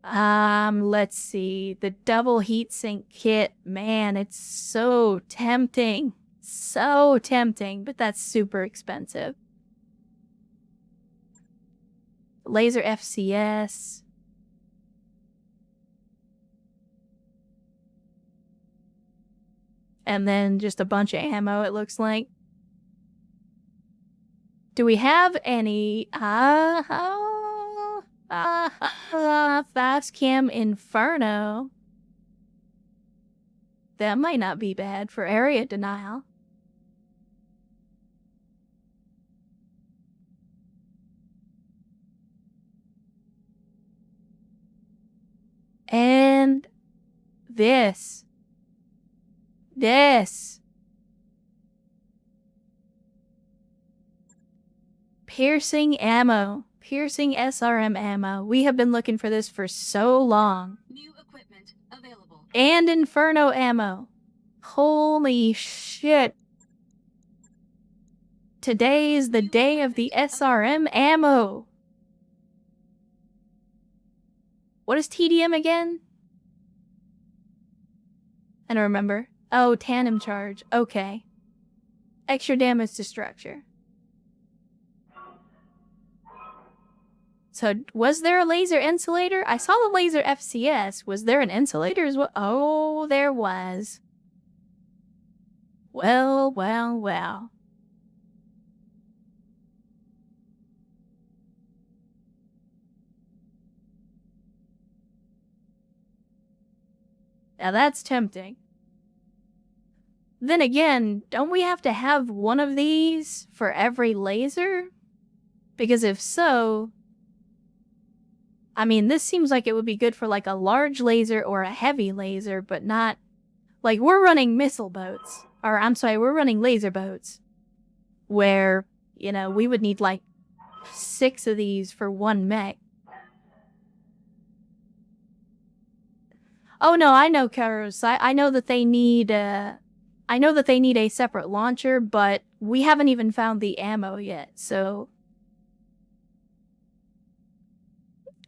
let's see. The double heatsink kit, man, it's so tempting. So tempting, but that's super expensive. Laser FCS. And then just a bunch of ammo, it looks like. Do we have any fast cam inferno? That might not be bad for area denial. And this. Piercing ammo. Piercing SRM ammo. We have been looking for this for so long. New equipment available. And Inferno ammo. Holy shit. Today is the day of the SRM ammo. What is TDM again? I don't remember. Oh, tandem charge. Okay. Extra damage to structure. So, was there a laser insulator? I saw the laser FCS. Was there an insulator as well? Oh, there was. Well, well, well. Now that's tempting. Then again, don't we have to have one of these for every laser? Because if so, I mean, this seems like it would be good for like a large laser or a heavy laser, but not... Like, we're running missile boats. Or, I'm sorry, we're running laser boats. Where, you know, we would need like 6 of these for one mech. Oh no, I know, Karos. I know that they need a separate launcher, but we haven't even found the ammo yet, so...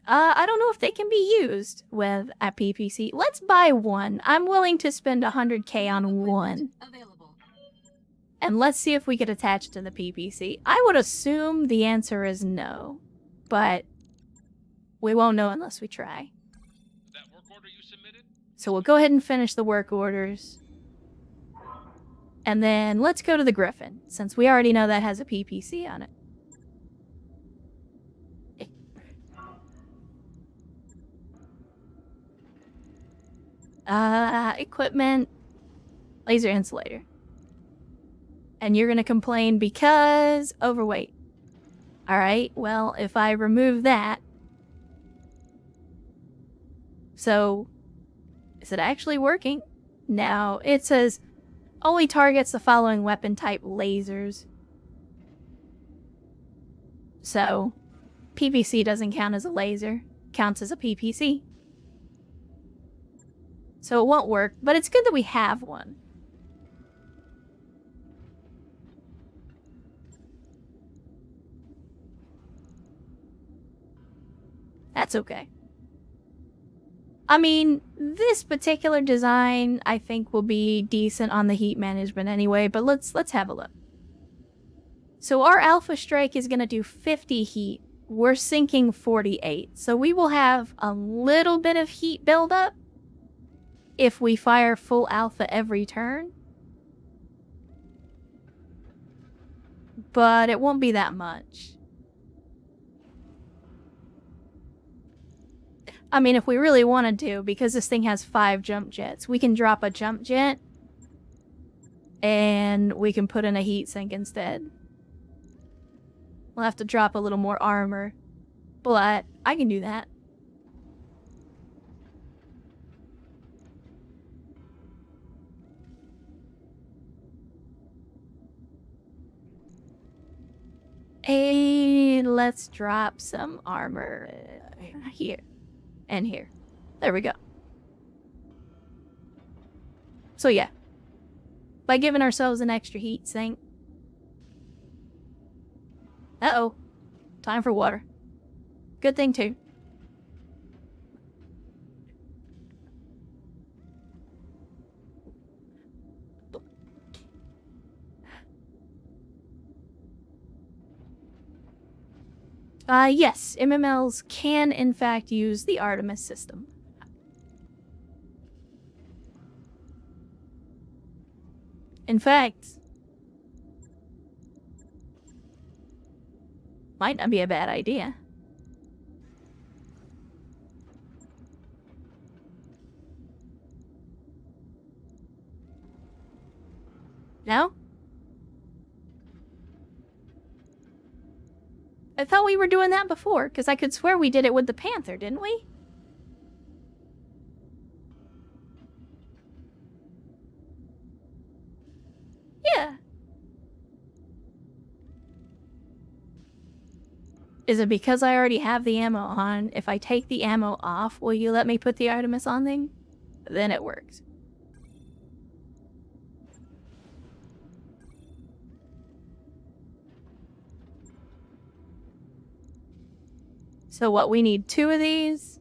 I don't know if they can be used with a PPC. Let's buy one. I'm willing to spend 100k on one. Available. And let's see if we could attach to the PPC. I would assume the answer is no, but we won't know unless we try. That work order you submitted? So we'll go ahead and finish the work orders. And then let's go to the Griffin, since we already know that has a PPC on it. Equipment, laser insulator. And you're gonna complain because overweight. Alright, well, if I remove that... So, is it actually working? No, it says only targets the following weapon type lasers. So, PPC doesn't count as a laser, counts as a PPC. So it won't work, but it's good that we have one. That's okay. I mean, this particular design, I think, will be decent on the heat management anyway, but let's have a look. So our Alpha Strike is going to do 50 heat. We're sinking 48, so we will have a little bit of heat buildup if we fire full alpha every turn. But it won't be that much. I mean, if we really wanted to, because this thing has 5 jump jets, we can drop a jump jet and we can put in a heat sink instead. We'll have to drop a little more armor, but I can do that. Hey, let's drop some armor here and here. There we go. So yeah, by giving ourselves an extra heat sink. Uh-oh, time for water. Good thing too. Yes, MMLs can in fact use the Artemis system. In fact, might not be a bad idea. No? I thought we were doing that before, because I could swear we did it with the Panther, didn't we? Yeah. Is it because I already have the ammo on? If I take the ammo off, will you let me put the Artemis on thing? Then it works. So what, we need 2 of these?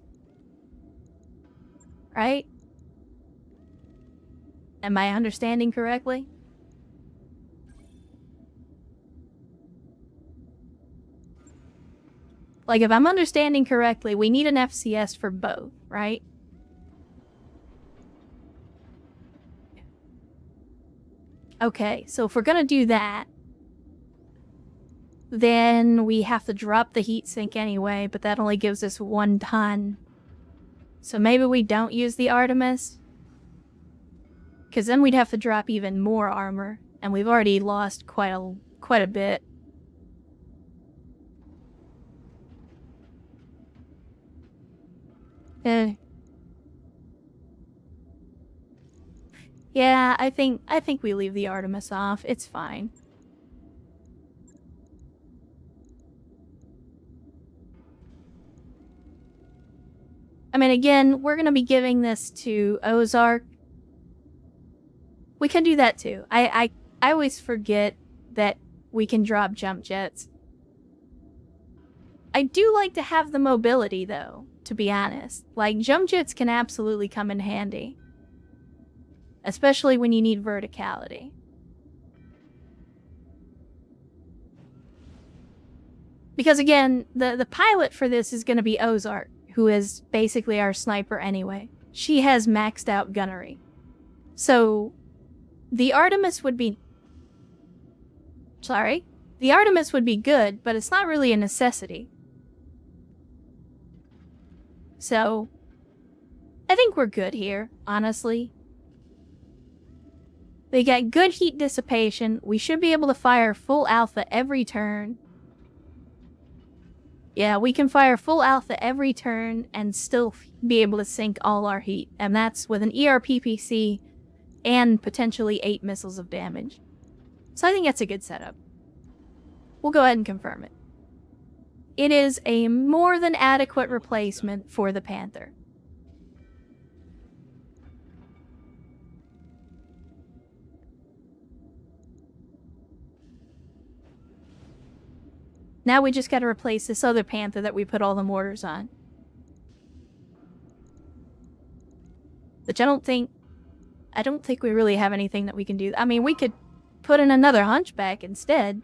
Right? Am I understanding correctly? Like, if I'm understanding correctly, we need an FCS for both, right? Okay, so if we're gonna do that, then we have to drop the heatsink anyway, but that only gives us 1 ton. So maybe we don't use the Artemis? Because then we'd have to drop even more armor, and we've already lost quite a bit. Yeah, I think we leave the Artemis off. It's fine. I mean, again, we're gonna be giving this to Ozark. We can do that too. I always forget that we can drop jump jets. I do like to have the mobility, though, to be honest. Like, jump jets can absolutely come in handy. Especially when you need verticality. Because again, the pilot for this is going to be Ozark, who is basically our sniper anyway. She has maxed out gunnery. So, the Artemis would be... Sorry? The Artemis would be good, but it's not really a necessity. So, I think we're good here, honestly. They get good heat dissipation. We should be able to fire full alpha every turn. Yeah, we can fire full alpha every turn and still be able to sink all our heat. And that's with an ERPPC and potentially 8 missiles of damage. So I think that's a good setup. We'll go ahead and confirm it. It is a more than adequate replacement for the Panther. Now we just gotta replace this other Panther that we put all the mortars on. Which I don't think we really have anything that we can do. I mean, we could put in another Hunchback instead.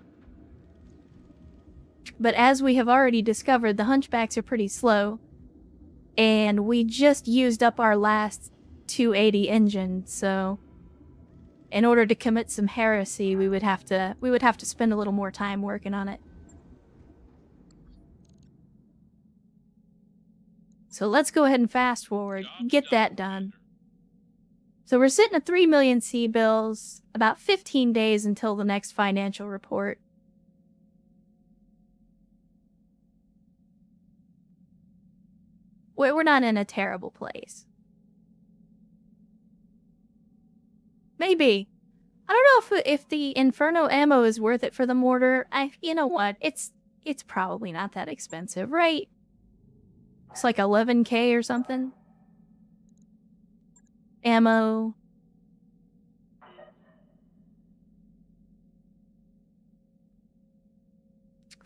But as we have already discovered, the Hunchbacks are pretty slow. And we just used up our last 280 engine, so... in order to commit some heresy, we would have to spend a little more time working on it. So let's go ahead and fast forward, get that done. So we're sitting at 3 million C-bills, about 15 days until the next financial report. We're not in a terrible place. Maybe. I don't know if the Inferno ammo is worth it for the mortar. You know what? It's probably not that expensive, right? It's like 11K or something. Ammo.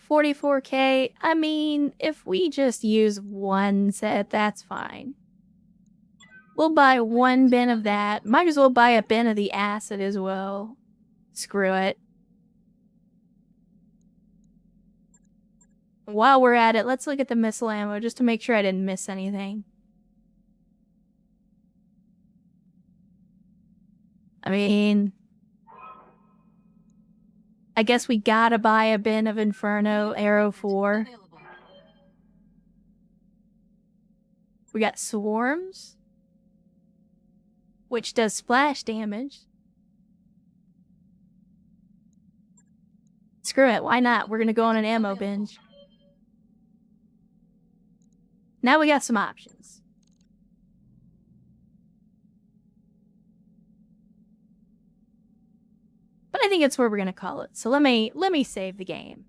$44K. I mean, if we just use 1 set, that's fine. We'll buy 1 bin of that. Might as well buy a bin of the acid as well. Screw it. While we're at it, let's look at the missile ammo just to make sure I didn't miss anything. I mean, I guess we gotta buy a bin of Inferno Arrow 4. Available. We got Swarms, which does splash damage. Screw it, why not? We're gonna go on an ammo binge. Now we got some options. But I think it's where we're gonna call it. So let me save the game.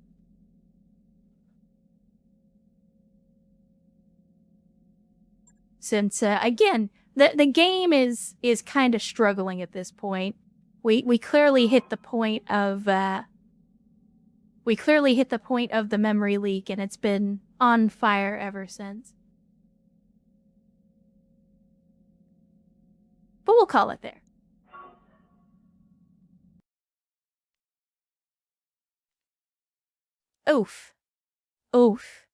Since again, the game is kind of struggling at this point. We clearly hit the point of the memory leak, and it's been on fire ever since. But we'll call it there. Oof. Oof.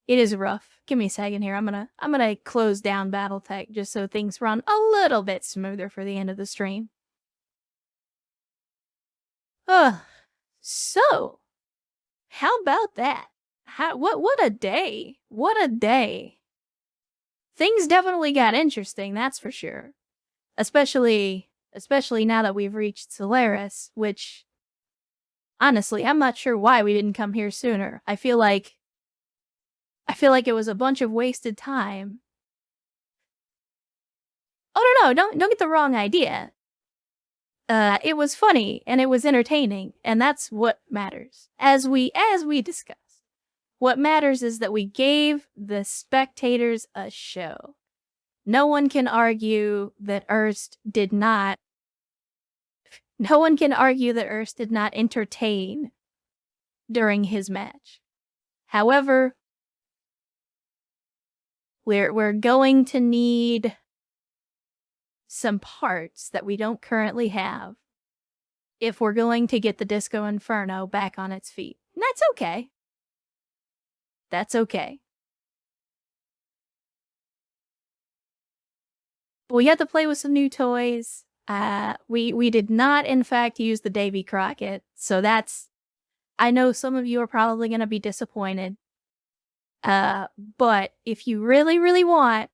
It is rough. Give me a second here. I'm gonna close down BattleTech just so things run a little bit smoother for the end of the stream. So how about that? What a day. What a day. Things definitely got interesting, that's for sure. Especially now that we've reached Solaris, which honestly, I'm not sure why we didn't come here sooner. I feel like it was a bunch of wasted time. Oh no, don't get the wrong idea. It was funny and it was entertaining, and that's what matters. As we discussed, what matters is that we gave the spectators a show. No one can argue that Erst did not. No one can argue that Erst did not entertain during his match. However, we're going to need some parts that we don't currently have if we're going to get the Disco Inferno back on its feet. And that's okay. That's okay. But we got to play with some new toys. We did not, in fact, use the Davy Crockett, so that's... I know some of you are probably going to be disappointed. But if you really want,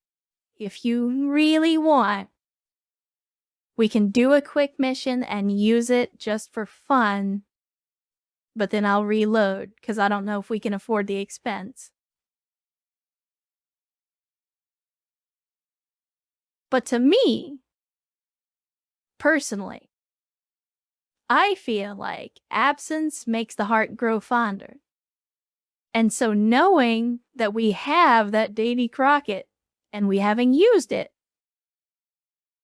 we can do a quick mission and use it just for fun, but then I'll reload, because I don't know if we can afford the expense. But to me, personally, I feel like absence makes the heart grow fonder. And so knowing that we have that Davy Crockett and we haven't used it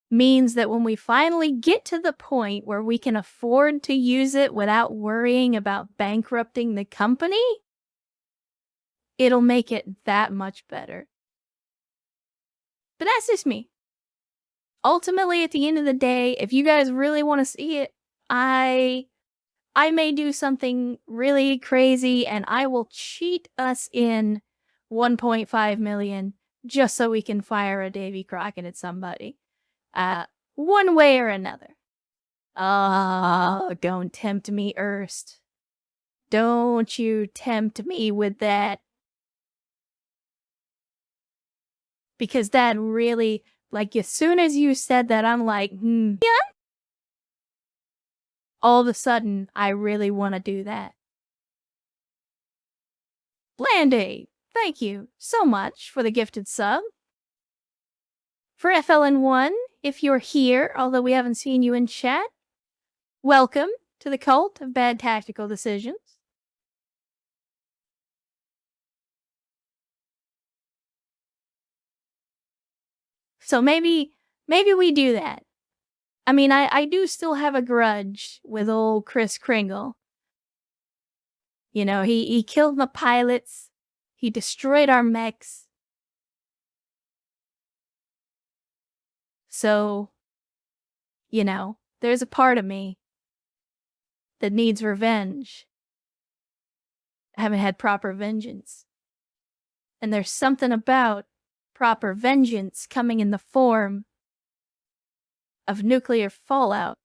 means that when we finally get to the point where we can afford to use it without worrying about bankrupting the company, it'll make it that much better. But that's just me. Ultimately, at the end of the day, if you guys really want to see it, I may do something really crazy and I will cheat us in 1.5 million just so we can fire a Davy Crockett at somebody. One way or another. Oh, don't tempt me, Erst. Don't you tempt me with that. Because that really, like, as soon as you said that, I'm like, yeah. All of a sudden, I really want to do that. Blandy, thank you so much for the gifted sub. For FLN1, if you're here, although we haven't seen you in chat, welcome to the cult of bad tactical decisions. So maybe we do that. I mean, I do still have a grudge with old Kris Kringle. You know, he killed my pilots. He destroyed our mechs. So, you know, there's a part of me that needs revenge. I haven't had proper vengeance. And there's something about proper vengeance coming in the form of nuclear fallout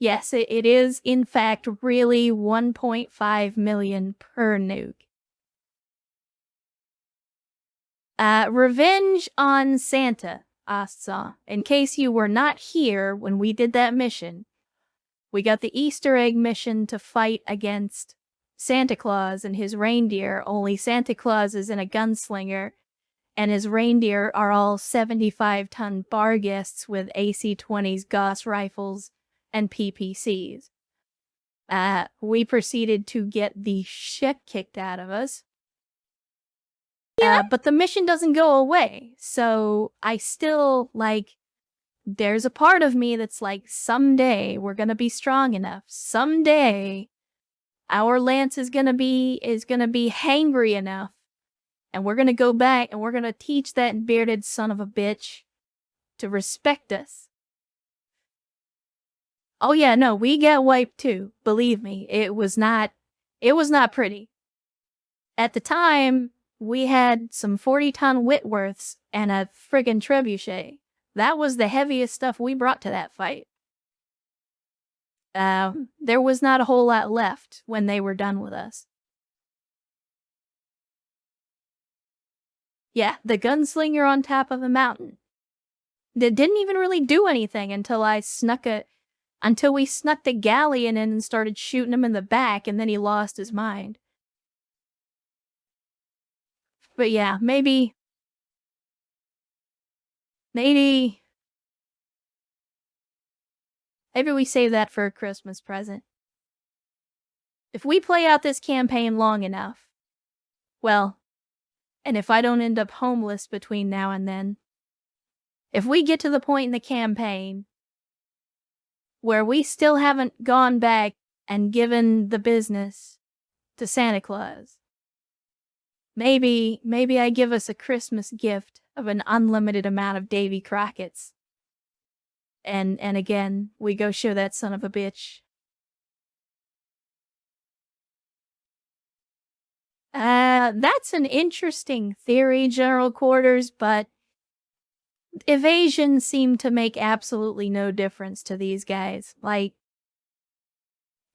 Yes, it is, in fact, really 1.5 million per nuke. Revenge on Santa, Asa. In case you were not here when we did that mission, we got the Easter egg mission to fight against Santa Claus and his reindeer, only Santa Claus is in a gunslinger, and his reindeer are all 75-ton barghests with AC-20s, Gauss rifles, and PPCs. We proceeded to get the shit kicked out of us. But the mission doesn't go away, so I still, like, there's a part of me that's like, someday we're gonna be strong enough. Someday our lance is gonna be hangry enough, and we're gonna go back and we're gonna teach that bearded son of a bitch to respect us. Oh yeah, no, we got wiped too. Believe me, it was not pretty. At the time, we had some 40-ton Whitworths and a friggin' trebuchet. That was the heaviest stuff we brought to that fight. There was not a whole lot left when they were done with us. Yeah, the gunslinger on top of a mountain. That didn't even really do anything until we snuck the galleon in and started shooting him in the back, and then he lost his mind. But yeah, maybe we save that for a Christmas present. If we play out this campaign long enough, well, and if I don't end up homeless between now and then, if we get to the point in the campaign where we still haven't gone back and given the business to Santa Claus, maybe I give us a Christmas gift of an unlimited amount of Davy Crockett's. And again, we go show that son of a bitch. That's an interesting theory, General Quarters, but evasion seemed to make absolutely no difference to these guys. Like,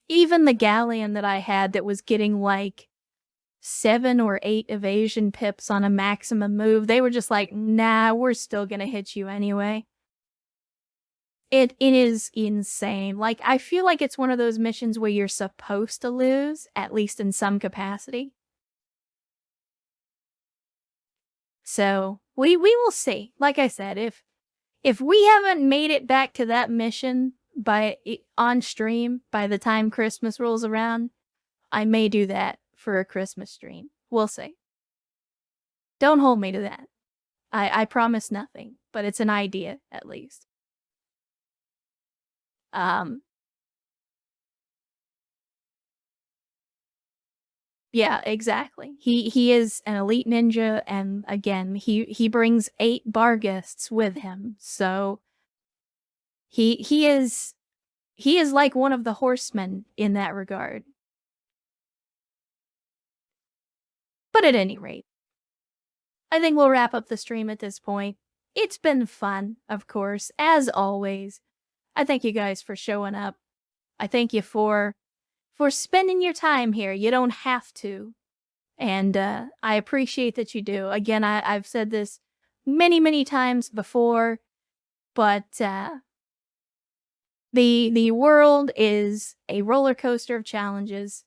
even the galleon that I had that was getting like 7 or 8 evasion pips on a maximum move, they were just like, nah, we're still gonna hit you anyway. It is insane. Like, I feel like it's one of those missions where you're supposed to lose, at least in some capacity. So, we will see. Like I said, if we haven't made it back to that mission on stream by the time Christmas rolls around, I may do that for a Christmas stream. We'll see. Don't hold me to that. I promise nothing, but it's an idea, at least. Yeah, exactly. He is an elite ninja, and again, he brings 8 barghests with him. So he is like one of the horsemen in that regard. But at any rate, I think we'll wrap up the stream at this point. It's been fun, of course, as always. I thank you guys for showing up. I thank you for spending your time here. You don't have to. And I appreciate that you do. Again, I've said this many, many times before, but the world is a roller coaster of challenges,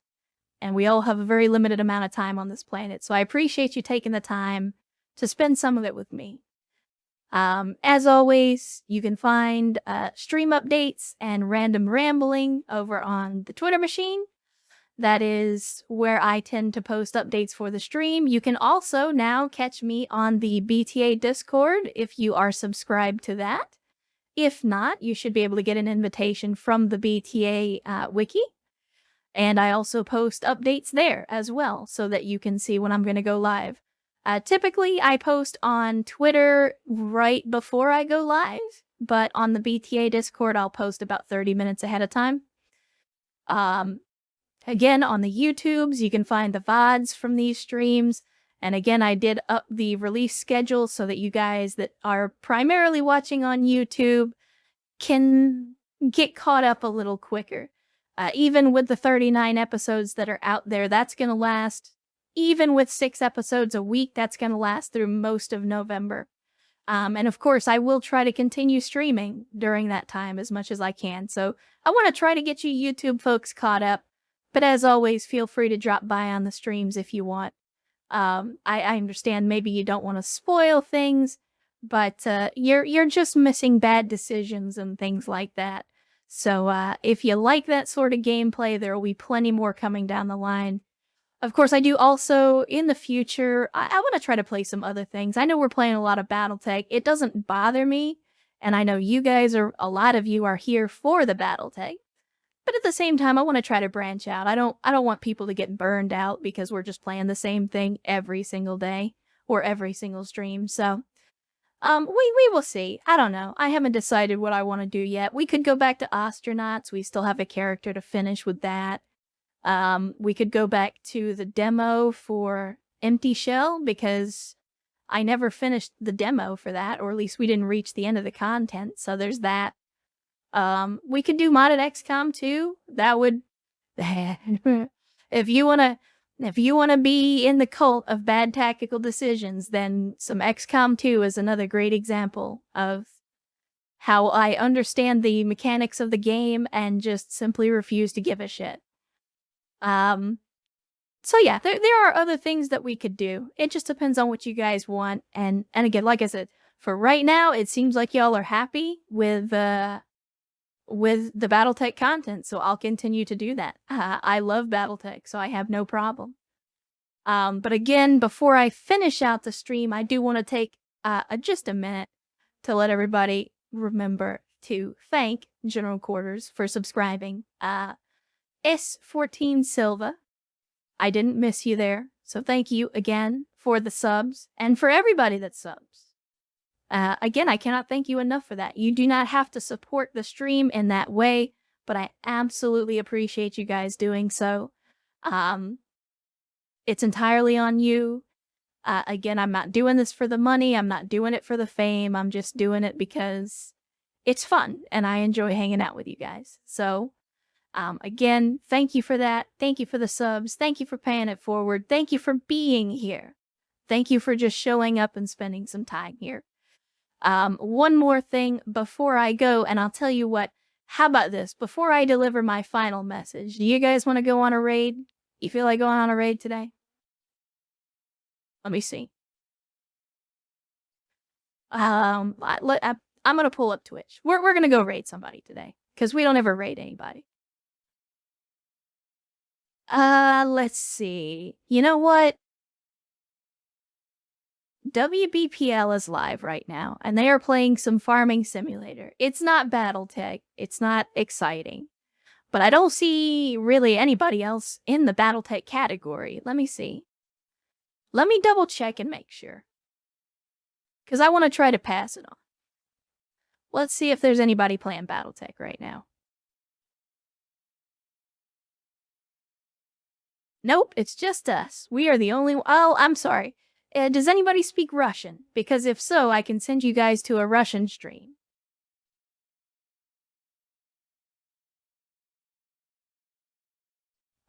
and we all have a very limited amount of time on this planet. So I appreciate you taking the time to spend some of it with me. As always, you can find stream updates and random rambling over on the Twitter machine. That is where I tend to post updates for the stream. You can also now catch me on the BTA Discord if you are subscribed to that. If not, you should be able to get an invitation from the BTA wiki. And I also post updates there as well, so that you can see when I'm going to go live. Typically, I post on Twitter right before I go live, but on the BTA Discord, I'll post about 30 minutes ahead of time. Again, on the YouTubes, you can find the VODs from these streams. And again, I did up the release schedule so that you guys that are primarily watching on YouTube can get caught up a little quicker. Even with the 39 episodes that are out there, that's going to last. Even with 6 episodes a week, that's going to last through most of November. And of course, I will try to continue streaming during that time as much as I can. So I want to try to get you YouTube folks caught up. But as always, feel free to drop by on the streams if you want. I understand maybe you don't want to spoil things, but you're just missing bad decisions and things like that. So if you like that sort of gameplay, there will be plenty more coming down the line. Of course, I do also, in the future, I want to try to play some other things. I know we're playing a lot of BattleTech. It doesn't bother me, and I know you guys a lot of you are here for the BattleTech. But at the same time, I want to try to branch out. I don't want people to get burned out because we're just playing the same thing every single day or every single stream. So, we will see. I don't know. I haven't decided what I want to do yet. We could go back to astronauts. We still have a character to finish with that. We could go back to the demo for Empty Shell because I never finished the demo for that, or at least we didn't reach the end of the content. So there's that. We could do modded XCOM 2. That would, if you wanna be in the cult of bad tactical decisions, then some XCOM 2 is another great example of how I understand the mechanics of the game and just simply refuse to give a shit. So yeah, there are other things that we could do. It just depends on what you guys want. And again, like I said, for right now, it seems like y'all are happy with the BattleTech content, so I'll continue to do that. I love BattleTech, so I have no problem. But again, before I finish out the stream, I do want to take just a minute to let everybody remember to thank General Quarters for subscribing. S14 Silva, I didn't miss you there, so thank you again for the subs and for everybody that subs. Again, I cannot thank you enough for that. You do not have to support the stream in that way, but I absolutely appreciate you guys doing so. It's entirely on you. Again, I'm not doing this for the money. I'm not doing it for the fame. I'm just doing it because it's fun and I enjoy hanging out with you guys. So, again, thank you for that. Thank you for the subs. Thank you for paying it forward. Thank you for being here. Thank you for just showing up and spending some time here. One more thing before I go, and I'll tell you what, how about this? Before I deliver my final message, do you guys want to go on a raid? You feel like going on a raid today? Let me see. I'm going to pull up Twitch. We're going to go raid somebody today, because we don't ever raid anybody. Let's see. You know what? WBPL is live right now, and they are playing some farming simulator. It's not BattleTech. It's not exciting. But I don't see really anybody else in the BattleTech category. Let me see. Let me double check and make sure. Because I want to try to pass it on. Let's see if there's anybody playing BattleTech right now. Nope, it's just us. We are the only... Oh, I'm sorry. Does anybody speak Russian? Because if so, I can send you guys to a Russian stream.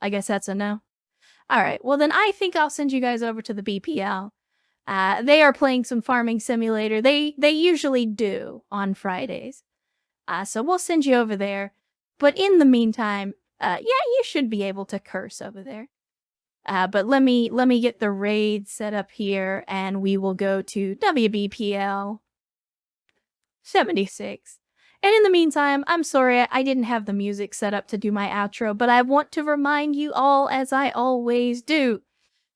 I guess that's a no. Alright, well then I think I'll send you guys over to the BPL. They are playing some farming simulator. They usually do on Fridays. So we'll send you over there. But in the meantime, yeah, you should be able to curse over there. But let me get the raid set up here, and we will go to WBPL 76. And in the meantime, I'm sorry I didn't have the music set up to do my outro, but I want to remind you all, as I always do,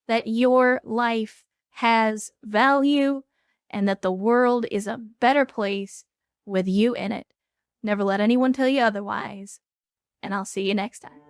that your life has value and that the world is a better place with you in it. Never let anyone tell you otherwise, and I'll see you next time.